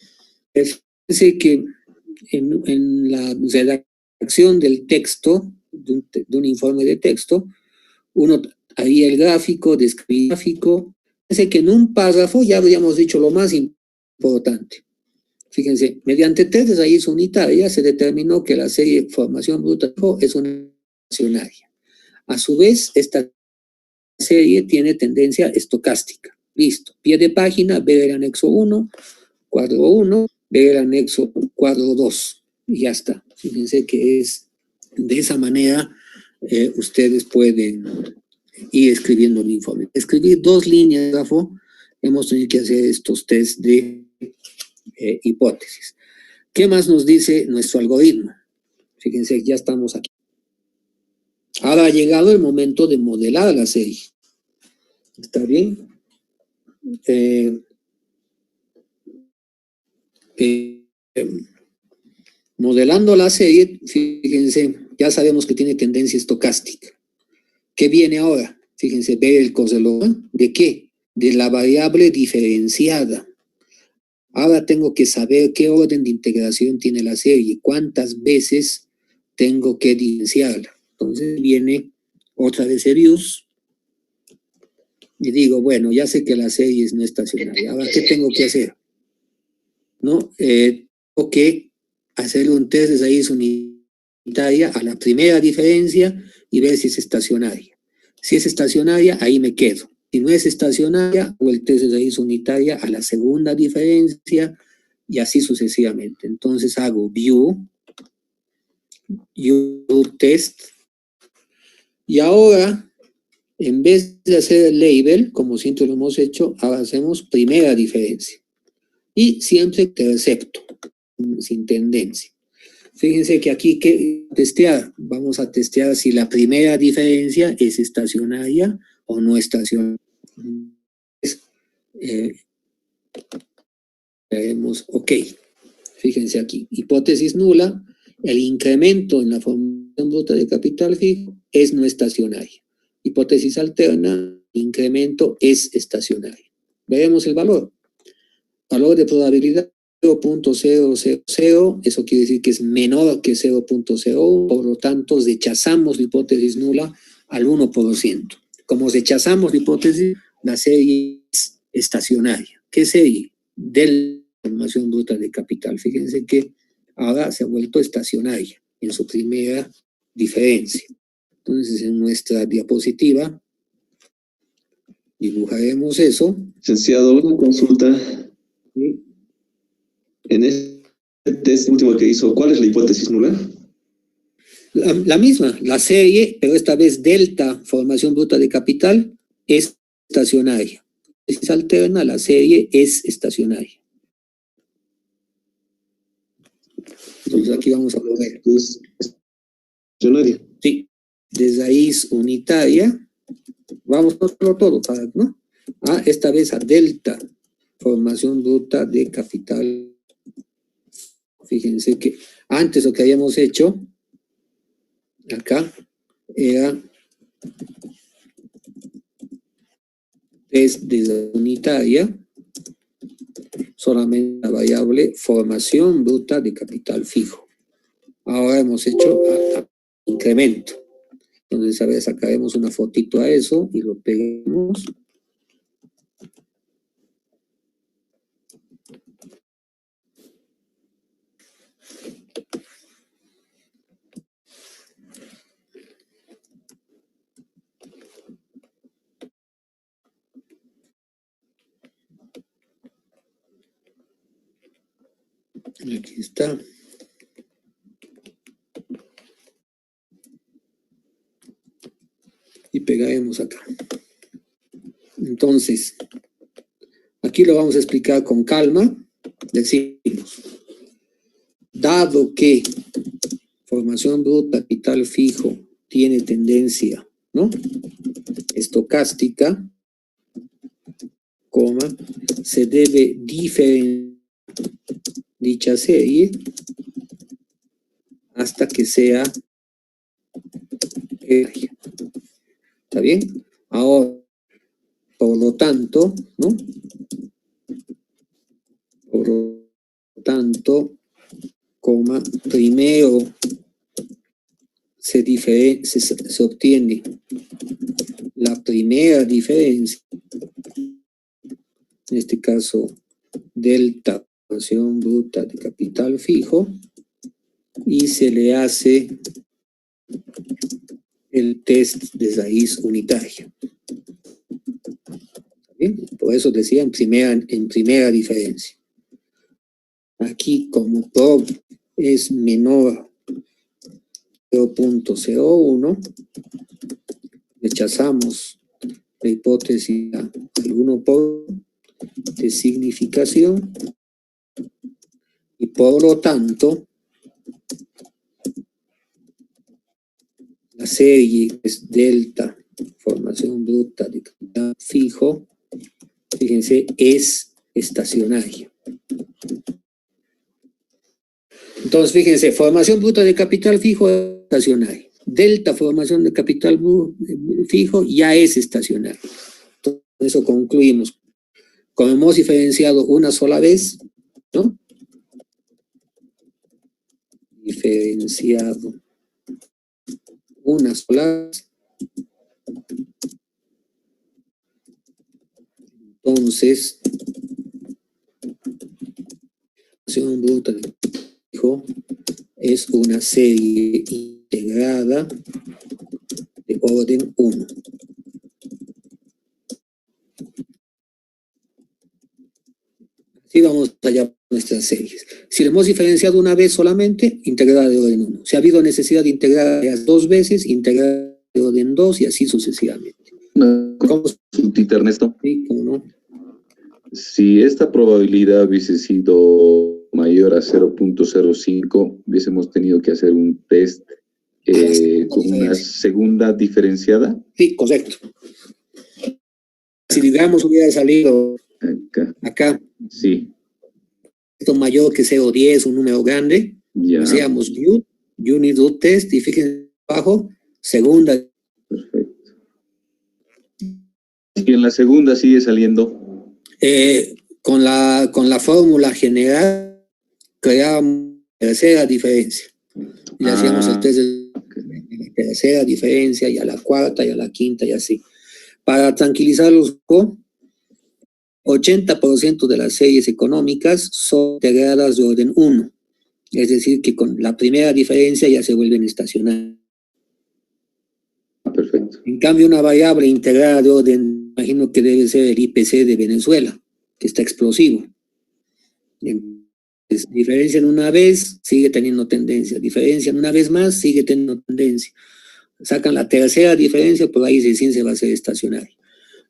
Fíjense que en la redacción del texto, de un informe de texto, uno haría el gráfico, describe el gráfico. Fíjense que en un párrafo ya habríamos dicho lo más importante. Fíjense, mediante test de raíz unitaria se determinó que la serie formación bruta es una estacionaria. A su vez, esta serie tiene tendencia estocástica. Listo. Pie de página, ver el anexo 1, cuadro 1, ver el anexo cuadro 2. Y ya está. Fíjense que es de esa manera ustedes pueden ir escribiendo el informe. Escribir 2 líneas de grafo, hemos tenido que hacer estos test de hipótesis. ¿Qué más nos dice nuestro algoritmo? Fíjense, ya estamos aquí. Ahora ha llegado el momento de modelar la serie. ¿Está bien? Modelando la serie, fíjense, ya sabemos que tiene tendencia estocástica. ¿Qué viene ahora? Fíjense, ver el correlón. ¿De qué? De la variable diferenciada. Ahora tengo que saber qué orden de integración tiene la serie, cuántas veces tengo que diferenciarla. Entonces viene otra vez views y digo, bueno, ya sé que la serie es no estacionaria. Ahora, ¿qué tengo que hacer? ¿No? Tengo que hacer un test de raíz unitaria a la primera diferencia y ver si es estacionaria. Si es estacionaria, ahí me quedo. Si no es estacionaria, hago el test de raíz unitaria a la segunda diferencia y así sucesivamente. Entonces hago view test, y ahora, en vez de hacer el label, como siempre lo hemos hecho, ahora hacemos primera diferencia. Y siempre intercepto, sin tendencia. Fíjense que aquí, ¿qué testear? Vamos a testear si la primera diferencia es estacionaria o no estacionaria. Veremos, ok. Fíjense aquí, hipótesis nula, el incremento en la formación bruta de capital fijo es no estacionaria. Hipótesis alterna, el incremento es estacionario. Veremos el valor. Valor de probabilidad 0.000, eso quiere decir que es menor que 0.01, por lo tanto rechazamos la hipótesis nula al 1%. Como rechazamos la hipótesis, la serie es estacionaria. ¿Qué serie? De la formación bruta de capital. Fíjense que ahora se ha vuelto estacionaria en su primera diferencia. Entonces, en nuestra diapositiva dibujaremos eso. Licenciado, una consulta. ¿Sí? En este test último que hizo, ¿cuál es la hipótesis nula? La misma, la serie, pero esta vez delta, formación bruta de capital, es estacionaria. Si se alterna, la serie es estacionaria. Entonces aquí vamos a ver. Estacionaria. Sí, de raíz unitaria, vamos a hacerlo todo, ¿no? Esta vez a delta, formación bruta de capital Fíjense que antes lo que habíamos hecho acá era desde la unitaria solamente la variable formación bruta de capital fijo. Ahora hemos hecho incremento. Entonces, a ver, sacaremos una fotito a eso y lo pegamos. Aquí está. Y pegaremos acá. Entonces, aquí lo vamos a explicar con calma. Decimos, dado que formación bruta, capital fijo, tiene tendencia, ¿no?, estocástica, coma, se debe diferenciar dicha serie hasta que sea ¿está bien? Ahora, por lo tanto, ¿no? Por lo tanto, coma, primero se obtiene la primera diferencia, en este caso, delta, formación bruta de capital fijo, y se le hace el test de raíz unitaria. ¿Bien? Por eso decía en primera diferencia. Aquí, como PROB es menor 0.01, rechazamos la hipótesis del 1 por de significación, y por lo tanto la serie es delta, formación bruta de capital fijo, fíjense, es estacionaria. Entonces, fíjense, formación bruta de capital fijo es estacionaria. Delta, formación de capital fijo, ya es estacionaria. Entonces, con eso concluimos. Como hemos diferenciado una sola vez, ¿no? Diferenciado una sola vez. Entonces, formación bruta de fijo es una serie integrada de orden 1. Así vamos a hallar nuestras series. Si lo hemos diferenciado una vez solamente, integrada de orden 1. Si ha habido necesidad de integrar dos veces, integrada de orden 2 y así sucesivamente. Una consultita, Ernesto. Sí, ¿cómo no? Si esta probabilidad hubiese sido mayor a 0.05, hubiésemos tenido que hacer un test con una segunda diferenciada. Sí, correcto. Si digamos hubiera salido acá, sí, esto mayor que 0.10, un número grande, ya. hacíamos unit do test y fíjense abajo, segunda. Perfecto. Y en la segunda sigue saliendo. Con la fórmula general creábamos tercera diferencia. Y hacíamos el test de la tercera diferencia, y a la cuarta, y a la quinta, y así. Para tranquilizarlos, 80% de las series económicas son integradas de orden 1. Es decir, que con la primera diferencia ya se vuelven estacionarias. Perfecto. En cambio, una variable integrada de orden, imagino que debe ser el IPC de Venezuela, que está explosivo. Entonces, diferencian una vez, sigue teniendo tendencia. Diferencian una vez más, sigue teniendo tendencia. Sacan la tercera diferencia, por ahí recién se va a hacer estacionario.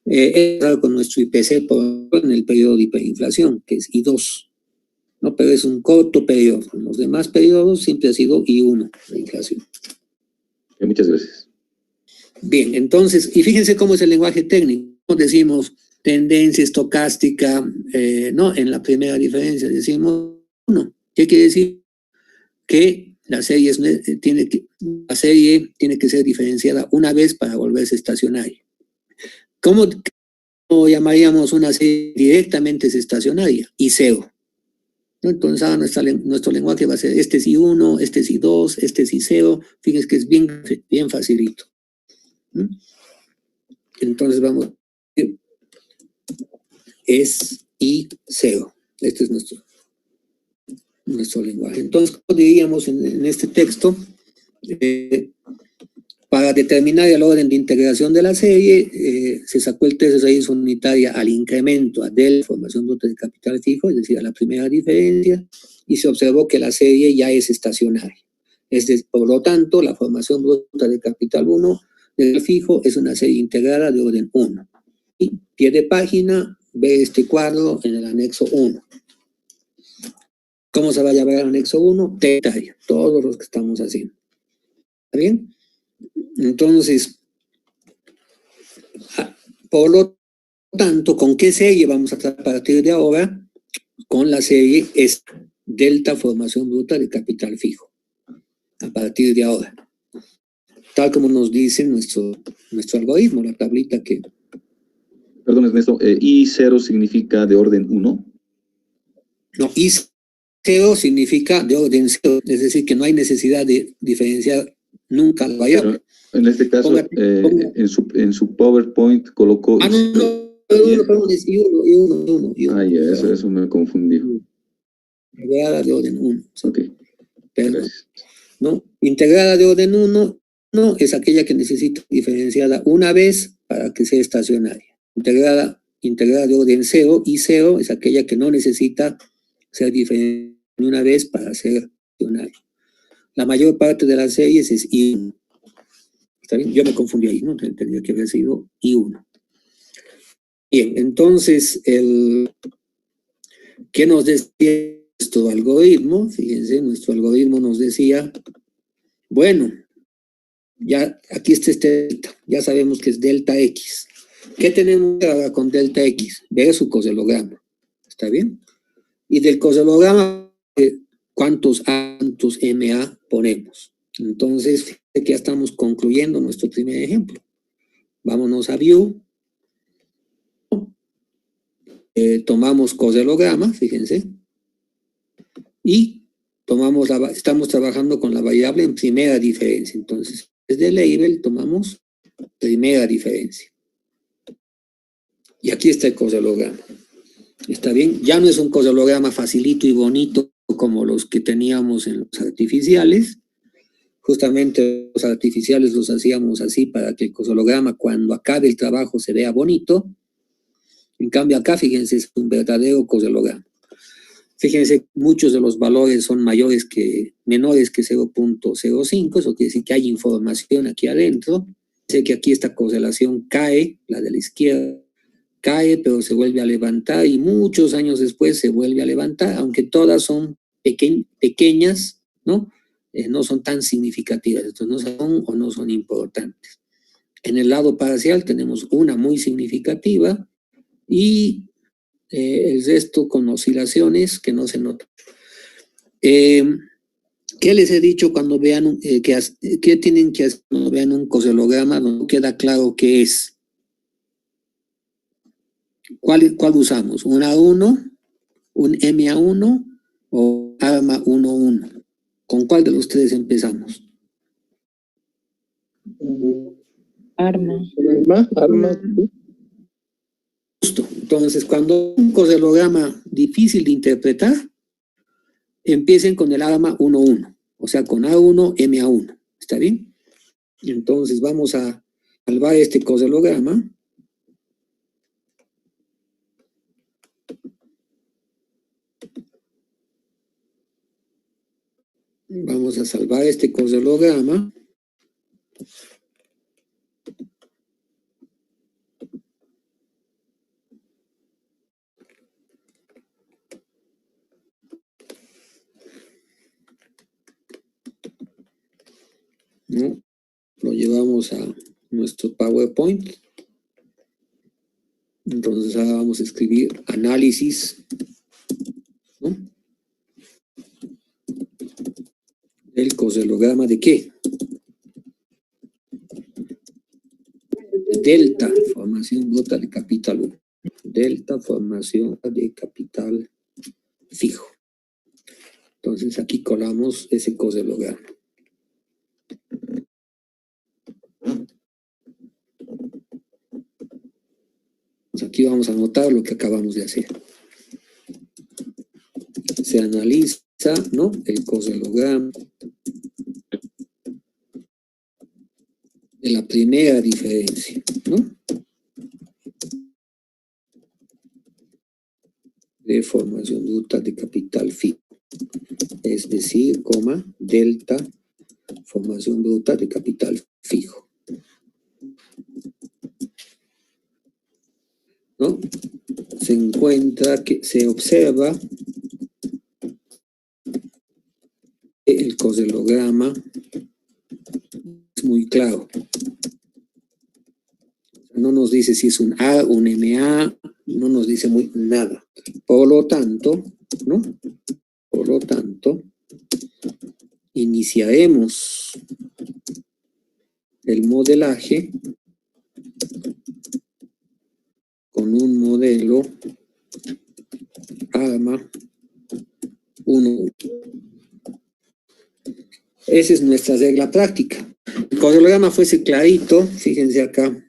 Es algo con nuestro IPC en el periodo de hiperinflación, que es I2, ¿no? Pero es un corto periodo. En los demás periodos siempre ha sido I1, la inflación. Muchas gracias. Bien, entonces, y fíjense cómo es el lenguaje técnico. Decimos tendencia estocástica, ¿no? En la primera diferencia decimos 1. ¿Qué quiere decir que la serie tiene que ser diferenciada una vez para volverse estacionaria. ¿Cómo llamaríamos una serie directamente estacionaria? I0. ¿No? Entonces ahora nuestro lenguaje va a ser este es I1, este es I2, este es I0. Fíjense que es bien facilito. ¿No? Entonces vamos, es I0. Este es nuestro lenguaje. Entonces, ¿cómo diríamos en este texto? Para determinar el orden de integración de la serie, se sacó el test de raíz unitaria al incremento, a del formación bruta de capital fijo, es decir, a la primera diferencia, y se observó que la serie ya es estacionaria. Por lo tanto, la formación bruta de capital 1 del fijo es una serie integrada de orden 1. Y pie de página, ve este cuadro en el anexo 1. ¿Cómo se va a llamar el anexo 1? Detalle, todos los que estamos haciendo. ¿Está bien? Entonces, por lo tanto, ¿con qué serie vamos a tratar a partir de ahora? Con la serie es delta formación bruta de capital fijo. A partir de ahora. Tal como nos dice nuestro algoritmo, la tablita que... Perdón, Ernesto, I0 significa de orden 1. No, I0 significa de orden 0, es decir, que no hay necesidad de diferenciar nunca la variable. Pero en este caso, en su PowerPoint colocó... Perdón, es I1. Ah, ya, eso me confundió. Integrada de orden 1. Ok, gracias. ¿No? Integrada de orden 1 es aquella que necesita diferenciada una vez para que sea estacionaria. Integrada de orden 0, I0 es aquella que no necesita ser diferenciada una vez para ser estacionaria. La mayor parte de las series es I1. ¿Está bien? Yo me confundí ahí, ¿no? Tendría que haber sido I1. Bien, entonces, ¿qué nos decía nuestro algoritmo? Fíjense, nuestro algoritmo nos decía, bueno, ya aquí está delta, ya sabemos que es delta X. ¿Qué tenemos ahora con delta X? Ver su coselograma. ¿Está bien? Y del coselograma, ¿cuántos MA ponemos? Entonces, fíjense que ya estamos concluyendo nuestro primer ejemplo. Vámonos a View. Tomamos coselograma, fíjense. Y estamos trabajando con la variable en primera diferencia. Entonces, desde label tomamos primera diferencia. Y aquí está el coselograma. ¿Está bien? Ya no es un coselograma facilito y bonito como los que teníamos en los artificiales. Justamente los artificiales los hacíamos así para que el coselograma cuando acabe el trabajo se vea bonito. En cambio acá, fíjense, es un verdadero coselograma. Fíjense, muchos de los valores son menores que 0.05, eso quiere decir que hay información aquí adentro. Sé que aquí esta correlación cae, la de la izquierda cae, pero se vuelve a levantar y muchos años después se vuelve a levantar, aunque todas son pequeñas, ¿no? No son tan significativas, entonces no son o no son importantes. En el lado parcial tenemos una muy significativa y el resto con oscilaciones que no se notan. ¿Qué les he dicho cuando vean, qué tienen que hacer cuando vean un coselograma donde no queda claro qué es? ¿Cuál usamos? ¿Un A1, un MA1 o ARMA 1.1? ¿Con cuál de los tres empezamos? Arma. Justo. Entonces, cuando un coselograma difícil de interpretar, empiecen con el ARMA 1.1, o sea, con A1, MA1. ¿Está bien? Entonces, vamos a salvar este coselograma. Vamos a salvar este coselograma. ¿No? Lo llevamos a nuestro PowerPoint. Entonces ahora vamos a escribir análisis, ¿no? coselograma de qué? Delta, formación bruta de capital 1. Delta, formación de capital fijo. Entonces aquí colamos ese coselograma. Aquí vamos a anotar lo que acabamos de hacer. Se analiza, ¿no?, el coselograma de la primera diferencia, ¿no?, de formación bruta de capital fijo. Es decir, coma, delta, formación bruta de capital fijo, ¿no? Se encuentra que se observa que el coselograma es muy claro. No nos dice si es un A, un MA, no nos dice nada. Por lo tanto, ¿no? Por lo tanto, iniciaremos el modelaje con un modelo ARMA 1. Esa es nuestra regla práctica. El coselograma fuese clarito, fíjense acá.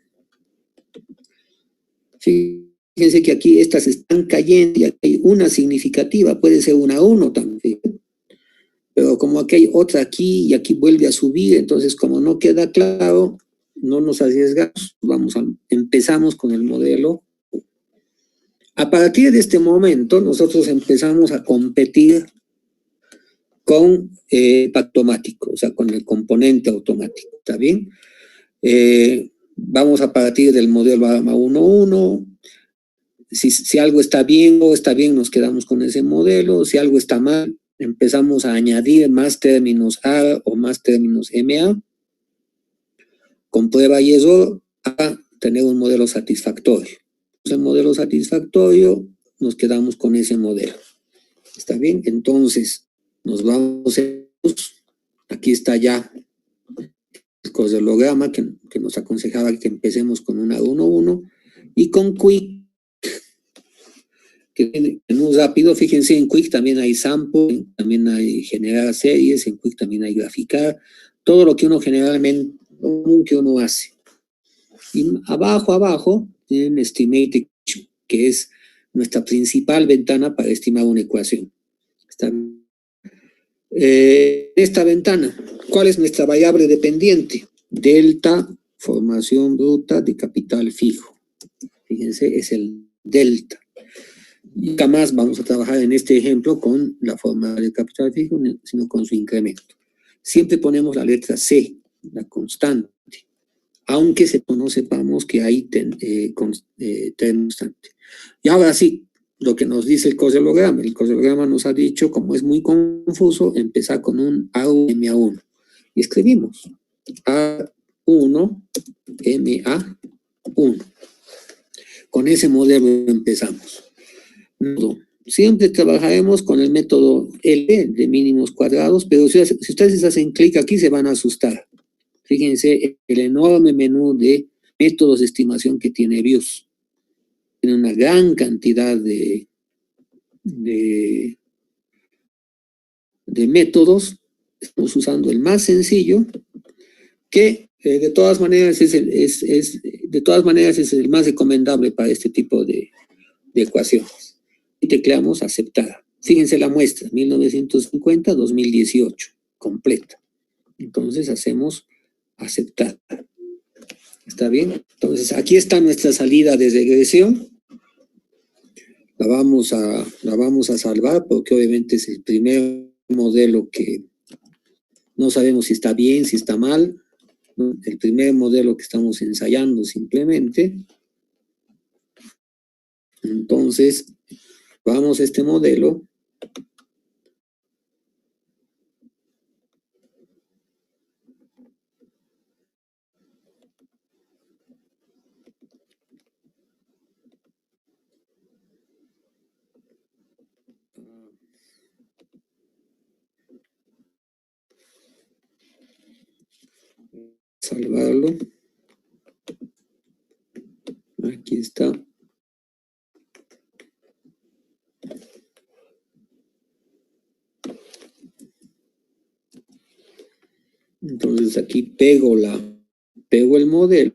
Fíjense que aquí estas están cayendo y aquí hay una significativa, puede ser una 1 también. Pero como aquí hay otra aquí y aquí vuelve a subir, entonces como no queda claro, no nos arriesgamos, empezamos con el modelo. A partir de este momento, nosotros empezamos a competir con automático, o sea, con el componente automático, ¿está bien? Vamos a partir del modelo ARMA 1.1, si algo está bien o está bien, nos quedamos con ese modelo, si algo está mal, empezamos a añadir más términos A o más términos MA, con prueba y error, a tener un modelo satisfactorio. El modelo satisfactorio, nos quedamos con ese modelo. ¿Está bien? Entonces, nos vamos, aquí está ya el coselograma que nos aconsejaba que empecemos con una 1.1 y con Quick, que es muy rápido. Fíjense, en Quick también hay sample, también hay generar series, en Quick también hay graficar, todo lo que uno generalmente, que uno hace. Y abajo, tienen Estimate, que es nuestra principal ventana para estimar una ecuación. Esta ventana, ¿cuál es nuestra variable dependiente? Delta, formación bruta de capital fijo. Fíjense, es el delta. Y nunca más vamos a trabajar en este ejemplo con la forma de capital fijo, sino con su incremento. Siempre ponemos la letra C, la constante, aunque no sepamos que hay constante. Y ahora sí, lo que nos dice el coselograma. El coselograma nos ha dicho, como es muy confuso, empezar con un A1, MA1. Y escribimos A1, MA1. Con ese modelo empezamos. Siempre trabajaremos con el método L de mínimos cuadrados, pero si ustedes hacen clic aquí se van a asustar. Fíjense el enorme menú de métodos de estimación que tiene BIOS. Tiene una gran cantidad de métodos. Estamos usando el más sencillo, que de todas maneras es el más recomendable para este tipo de ecuaciones. Y tecleamos aceptar. Fíjense la muestra, 1950-2018, completa. Entonces hacemos aceptar. ¿Está bien? Entonces aquí está nuestra salida de regresión. La vamos a salvar porque obviamente es el primer modelo que no sabemos si está bien, si está mal, ¿no? El primer modelo que estamos ensayando simplemente. Entonces, vamos a este modelo. ejemplo. Aquí está. Entonces aquí pego el modelo.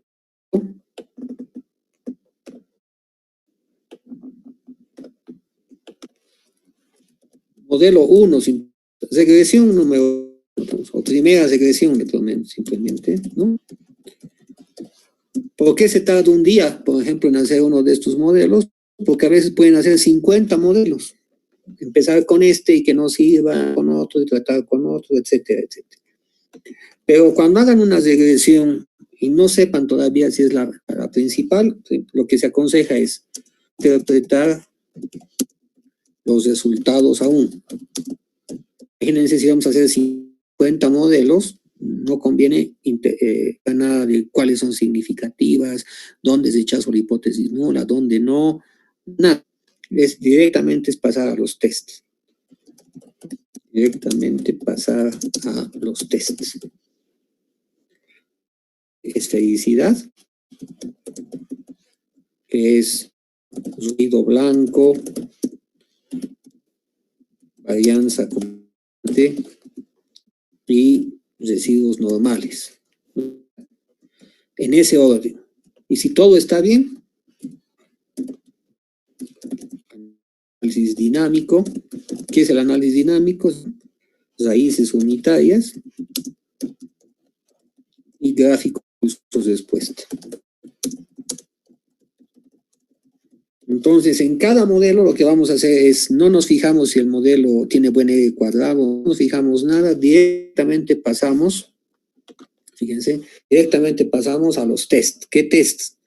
Modelo 1, regresión número, o primera regresión, simplemente, ¿no? ¿Por qué se tarda un día, por ejemplo, en hacer uno de estos modelos? Porque a veces pueden hacer 50 modelos. Empezar con este y que no sirva, con otro, y tratar con otro, etcétera, etcétera. Pero cuando hagan una regresión y no sepan todavía si es la principal, lo que se aconseja es interpretar los resultados aún. Imagínense si vamos a hacer 50 modelos, no conviene nada de cuáles son significativas, dónde se rechazo la hipótesis nula, dónde no, nada. Directamente es pasar a los tests. Directamente pasar a los tests. Esfericidad, que es ruido blanco, varianza constante y residuos normales. En ese orden. Y si todo está bien, análisis dinámico. ¿Qué es el análisis dinámico? Raíces unitarias y gráficos de respuesta. Entonces, en cada modelo lo que vamos a hacer es, no nos fijamos si el modelo tiene buen R cuadrado, no nos fijamos nada, directamente pasamos, fíjense, directamente pasamos a los tests. ¿Qué tests?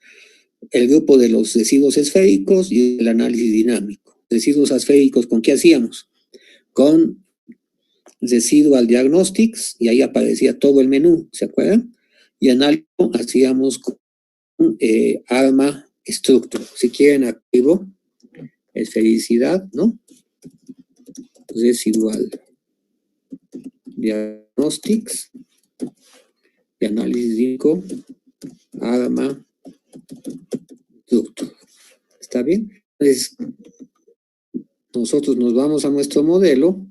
El grupo de los residuos esféricos y el análisis dinámico. Residuos esféricos, ¿con qué hacíamos? Con Residual Diagnostics, y ahí aparecía todo el menú, ¿se acuerdan? Y análisis hacíamos con ARMA Structure. Si quieren activo, esfericidad, ¿no? Residual Diagnostics y análisis dinámico, ARMA Structure. ¿Está bien? Entonces, nosotros nos vamos a nuestro modelo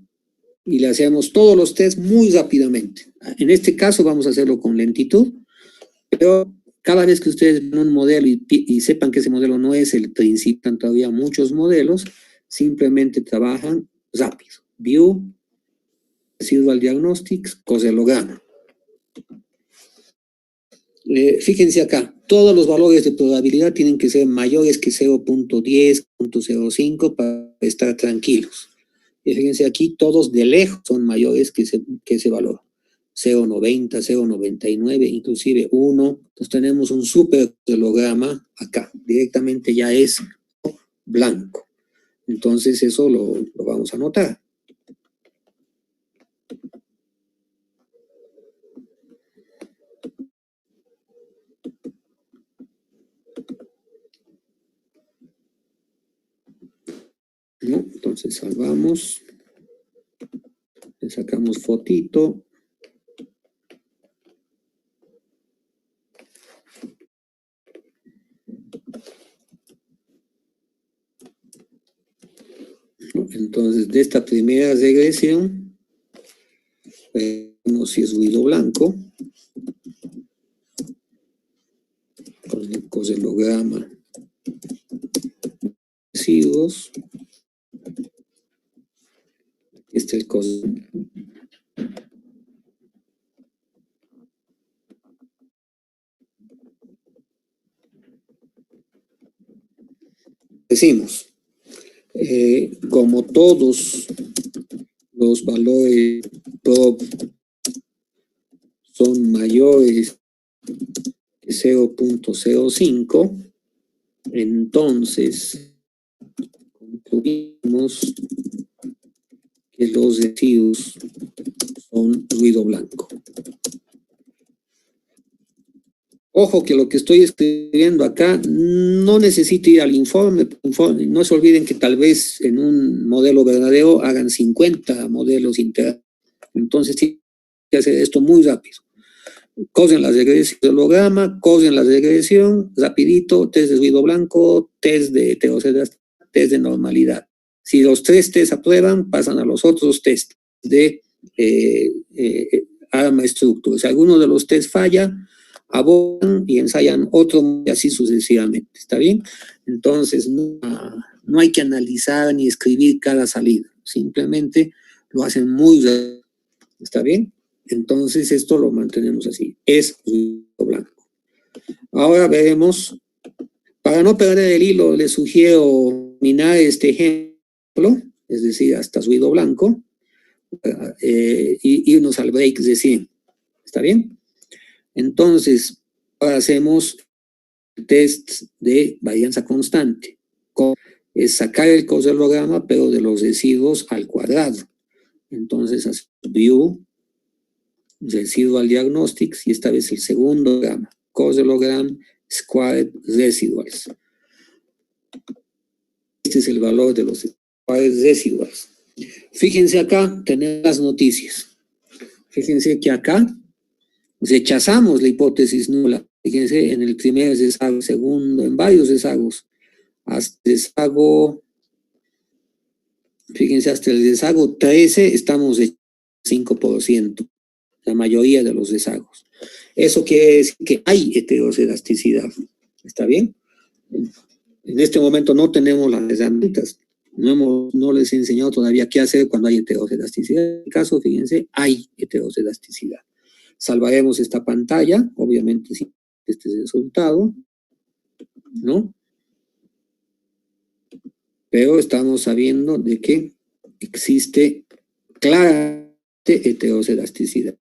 y le hacemos todos los tests muy rápidamente. En este caso vamos a hacerlo con lentitud, pero cada vez que ustedes ven un modelo y sepan que ese modelo no es el principal, todavía muchos modelos, simplemente trabajan rápido. View, Residual Diagnostics, coselograma. Fíjense acá, todos los valores de probabilidad tienen que ser mayores que 0.10, 0.05 para estar tranquilos. Y fíjense aquí, todos de lejos son mayores que ese valor. 0.90, 0.99, inclusive 1. Entonces tenemos un super coselograma acá. Directamente ya es blanco. Entonces eso lo vamos a anotar. ¿No? Entonces salvamos. Le sacamos fotito. Entonces, de esta primera regresión, vemos si es ruido blanco, con el coselograma, residuos, aquí está el coselograma. Decimos, como todos los valores prob son mayores que 0.05, entonces concluimos que los residuos son ruido blanco. Ojo que lo que estoy escribiendo acá no necesita ir al informe. No se olviden que tal vez en un modelo verdadero hagan 50 modelos internos. Entonces tienen que hacer esto muy rápido. cosen la regresión del holograma, cosen la regresión, rapidito, test de ruido blanco, test de heterocedasticidad, test de normalidad. Si los 3 tests aprueban, pasan a los otros tests de arma estructura. Si alguno de los tests falla, abogan y ensayan otro y así sucesivamente. ¿Está bien? Entonces, no hay que analizar ni escribir cada salida. Simplemente lo hacen muy rápido. ¿Está bien? Entonces, esto lo mantenemos así. Es ruido blanco. Ahora veremos. Para no perder el hilo, les sugiero minar este ejemplo, es decir, hasta ruido blanco, y irnos al break de 100. ¿Está bien? Entonces, ahora hacemos el test de varianza constante. Es sacar el cosholograma, pero de los residuos al cuadrado. Entonces, hacemos view, residual diagnostics, y esta vez el segundo grama, cosologram squared residuals. Este es el valor de los squared residuals. Fíjense acá, tenemos las noticias. Fíjense que acá rechazamos la hipótesis nula. Fíjense, en el primer rezago, segundo, en varios rezagos. Hasta el rezago, fíjense, hasta el rezago 13 estamos de 5%, la mayoría de los rezagos. Eso quiere decir que hay heterocedasticidad. ¿Está bien? En este momento no tenemos las herramientas. No les he enseñado todavía qué hacer cuando hay heterocedasticidad. En este caso, fíjense, hay heterocedasticidad. Salvaremos esta pantalla, obviamente, si este es el resultado, ¿no? Pero estamos sabiendo de que existe claramente heterocedasticidad.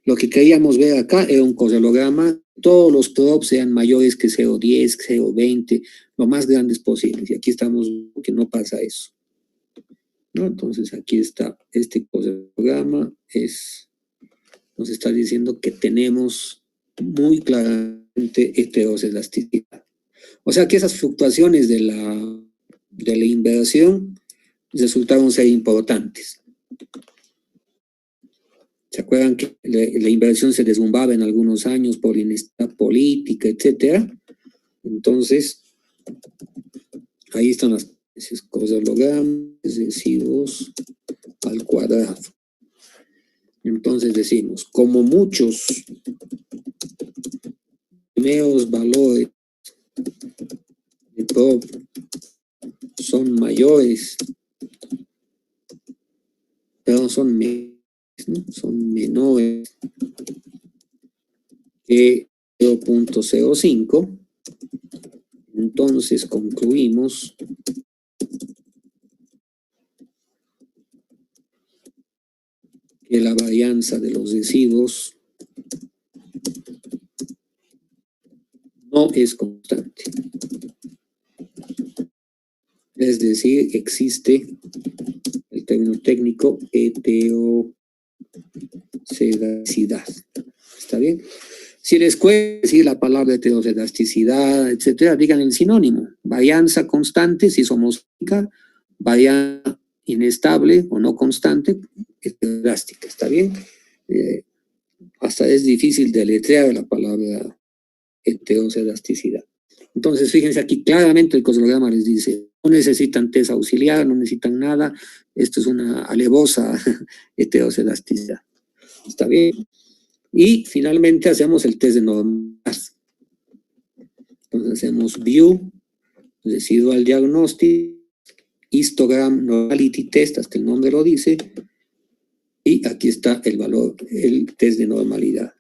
Lo que queríamos ver acá era un cosholograma, todos los props sean mayores que 0.10, 0.20, lo más grandes posibles. Y aquí estamos que no pasa eso, ¿no? Entonces aquí está este cosholograma, nos está diciendo que tenemos muy claramente heterocedasticidad. O sea que esas fluctuaciones de la inversión resultaron ser importantes. ¿Se acuerdan que la inversión se desbombaba en algunos años por inestabilidad política, etcétera? Entonces, ahí están las cosologramas, residuos al cuadrado. Entonces decimos, como muchos primeros valores de PROB son mayores, pero son menores que 0.05, entonces concluimos que la varianza de los residuos no es constante. Es decir, existe el término técnico heterocedasticidad. ¿Está bien? Si les cuesta decir la palabra heterocedasticidad, etcétera, digan el sinónimo. Varianza constante, si somos varianza inestable o no constante, heterocedástica. ¿Está bien? Hasta es difícil deletrear la palabra heterocedasticidad. Entonces, fíjense aquí claramente el cosmograma les dice, no necesitan test auxiliar, no necesitan nada, esto es una alevosa heterocedasticidad. ¿Está bien? Y finalmente hacemos el test de normalidad. Entonces hacemos view, residual diagnostic, histogram normality test, hasta el nombre lo dice, y aquí está el valor, el test de normalidad.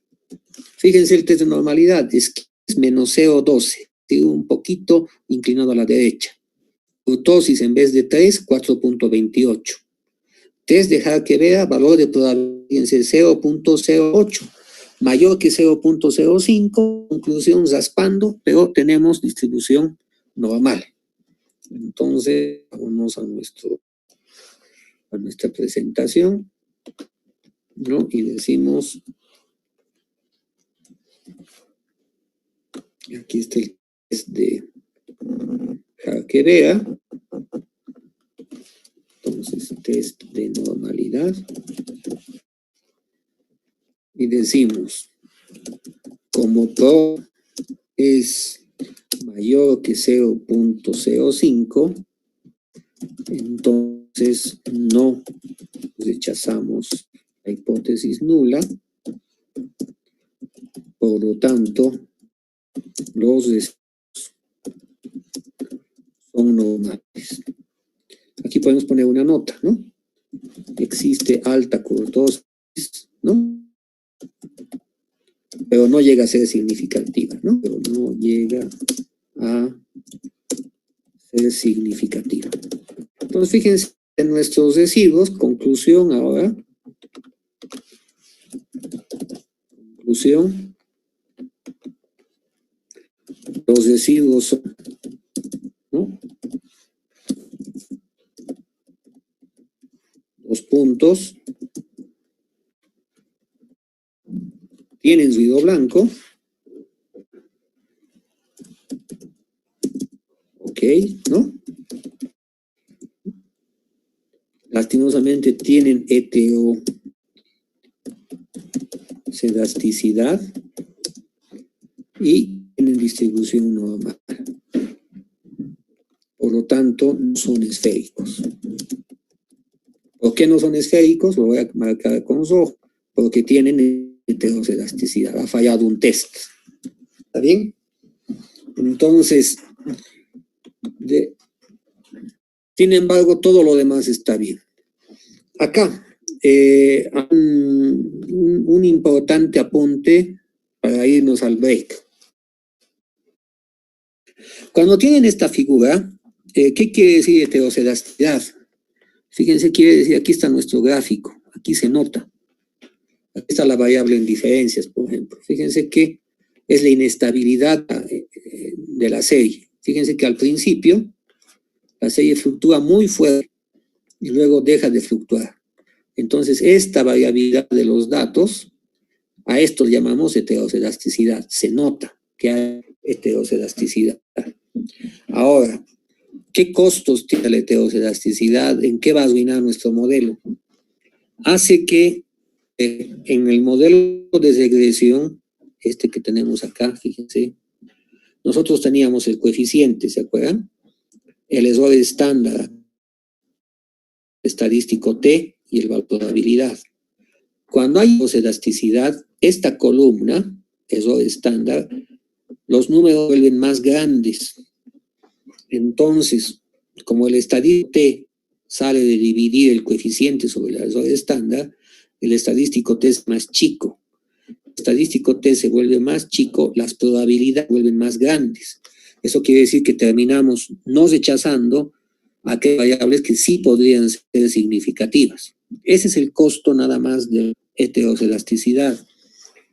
Fíjense el test de normalidad, es menos 0.12, un poquito inclinado a la derecha. Kurtosis en vez de 3, 4.28. Test de Harke-Vera, valor de probabilidad, fíjense, 0.08. Mayor que 0.05, conclusión raspando, pero tenemos distribución normal. Entonces, vamos a nuestra presentación, ¿no? Y decimos, aquí está el test de Harke-Vera. Entonces, test de normalidad. Y decimos, como Pro es mayor que 0.05, entonces no rechazamos la hipótesis nula. Por lo tanto, los residuos son normales. Aquí podemos poner una nota, ¿no? Existe alta cortosis, ¿no? Pero no llega a ser significativa, ¿no? Pero no llega a ser significativa. Entonces, fíjense en nuestros residuos, conclusión ahora. Conclusión. Los residuos son, ¿no? Los puntos tienen ruido blanco. Ok, ¿no? Lastimosamente tienen heterosedasticidad y tienen distribución normal. Por lo tanto, no son esféricos. ¿Por qué no son esféricos? Lo voy a marcar con rojo. Porque tienen heterosedasticidad. Ha fallado un test. ¿Está bien? Entonces, sin embargo, todo lo demás está bien. Acá, un importante apunte para irnos al break. Cuando tienen esta figura, ¿qué quiere decir heterosedasticidad? Fíjense, quiere decir, aquí está nuestro gráfico, aquí se nota. Aquí está la variable en diferencias, por ejemplo. Fíjense que es la inestabilidad de la serie. Fíjense que al principio la serie fluctúa muy fuerte y luego deja de fluctuar. Entonces, esta variabilidad de los datos, a esto le llamamos heterosedasticidad. Se nota que hay heterosedasticidad. Ahora, ¿qué costos tiene la heterosedasticidad? ¿En qué va a arruinar nuestro modelo? Hace que en el modelo de regresión, este que tenemos acá, fíjense, nosotros teníamos el coeficiente, ¿se acuerdan? El error estándar estadístico T y el valor de probabilidad. Cuando hay heterosedasticidad, esta columna, error estándar, los números vuelven más grandes. Entonces, como el estadístico T sale de dividir el coeficiente sobre el error estándar, el estadístico T es más chico. El estadístico T se vuelve más chico, las probabilidades vuelven más grandes. Eso quiere decir que terminamos no rechazando aquellas variables que sí podrían ser significativas. Ese es el costo nada más de heterosedasticidad.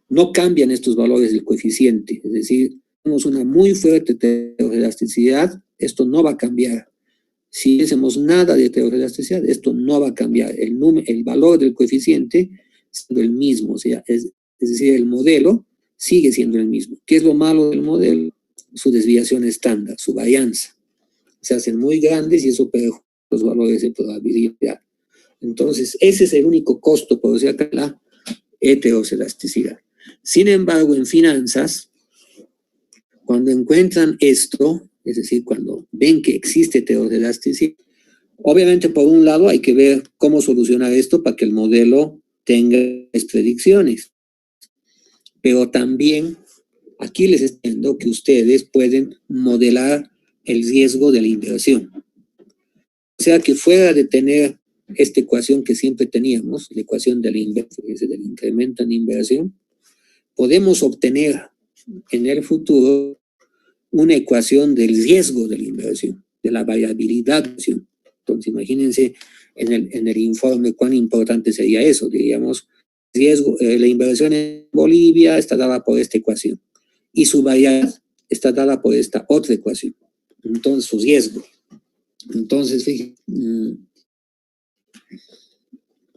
No cambian estos valores del coeficiente, es decir, tenemos una muy fuerte heterosedasticidad, esto no va a cambiar. Si hacemos nada de heterosedasticidad, esto no va a cambiar. El valor del coeficiente siendo el mismo, o sea, es decir, el modelo sigue siendo el mismo. ¿Qué es lo malo del modelo? Su desviación estándar, su varianza. Se hacen muy grandes y eso perjudica los valores de probabilidad. Entonces, ese es el único costo, por decir acá, la heterosedasticidad. Sin embargo, en finanzas, cuando encuentran esto, es decir, cuando ven que existe heterosedasticidad, obviamente por un lado hay que ver cómo solucionar esto para que el modelo tenga las predicciones. Pero también aquí les estoy diciendo que ustedes pueden modelar el riesgo de la inversión. O sea que fuera de tener esta ecuación que siempre teníamos, la ecuación del incremento en inversión, podemos obtener en el futuro una ecuación del riesgo de la inversión, de la variabilidad de la inversión. Entonces, imagínense en el informe cuán importante sería eso. Diríamos, riesgo, la inversión en Bolivia está dada por esta ecuación y su variabilidad está dada por esta otra ecuación. Entonces, su riesgo. Entonces, fíjense,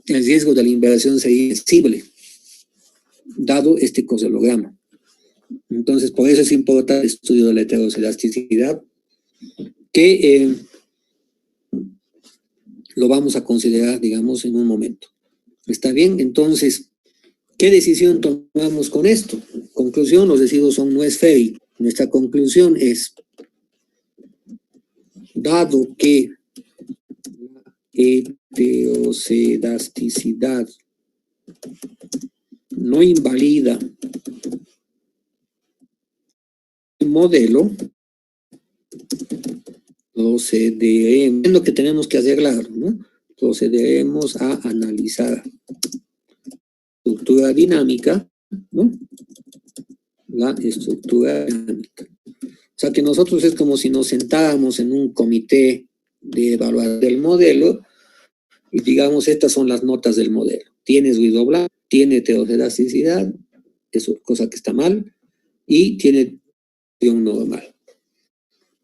el riesgo de la inversión sería sensible, dado este cosmograma. Entonces, por eso es importante el estudio de la heterosedasticidad, que lo vamos a considerar, digamos, en un momento. ¿Está bien? Entonces, ¿Qué decisión tomamos con esto? Conclusión, los residuos son no esféricos. Nuestra conclusión es, dado que la heterocedasticidad no invalida el modelo, procederemos, es lo que tenemos que arreglar, ¿no? Procederemos a analizar estructura dinámica, ¿no? La estructura dinámica. O sea que nosotros es como si nos sentáramos en un comité de evaluación del modelo y digamos, estas son las notas del modelo. Tiene ruido blanco, tiene heterocedasticidad, eso cosa que está mal, y tiene un normal.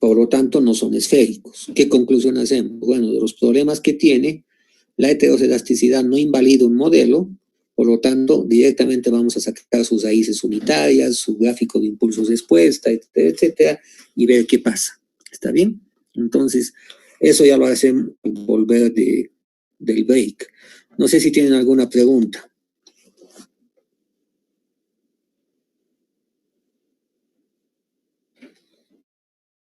Por lo tanto, no son esféricos. ¿Qué conclusión hacemos? Bueno, de los problemas que tiene, la heterocedasticidad no invalida un modelo, por lo tanto, directamente vamos a sacar sus raíces unitarias, su gráfico de impulsos de respuesta, etcétera, etcétera, y ver qué pasa. ¿Está bien? Entonces, eso ya lo hacemos al volver del break. No sé si tienen alguna pregunta.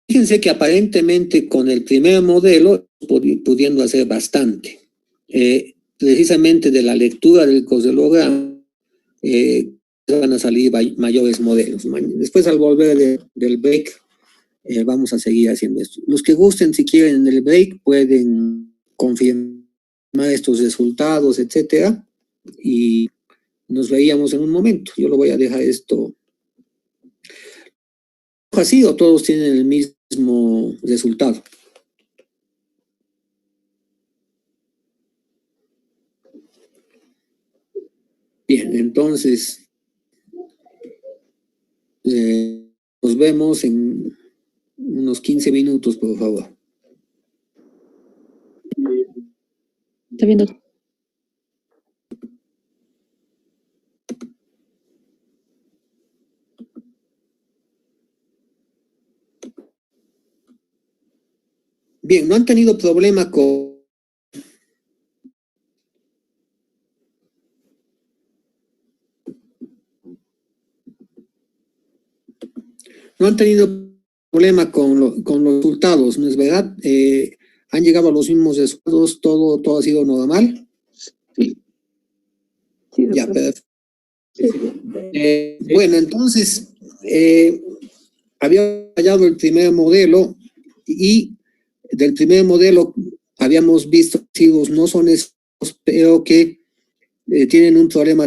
Fíjense que aparentemente con el primer modelo pudiendo hacer bastante. Precisamente de la lectura del cosdelograma van a salir mayores modelos. Después al volver del break vamos a seguir haciendo esto. Los que gusten, si quieren en el break, pueden confirmar estos resultados, etcétera, y nos veíamos en un momento. Yo lo voy a dejar esto así, o todos tienen el mismo resultado. Bien, entonces nos vemos en unos 15 minutos, por favor. Está viendo. Bien, no han tenido problema con... No han tenido problema con los resultados, ¿no es verdad? Han llegado a los mismos resultados, todo ha sido normal. Sí. Ya, perfecto. Bueno, entonces, había fallado el primer modelo y del primer modelo habíamos visto que no son esos, pero que tienen un problema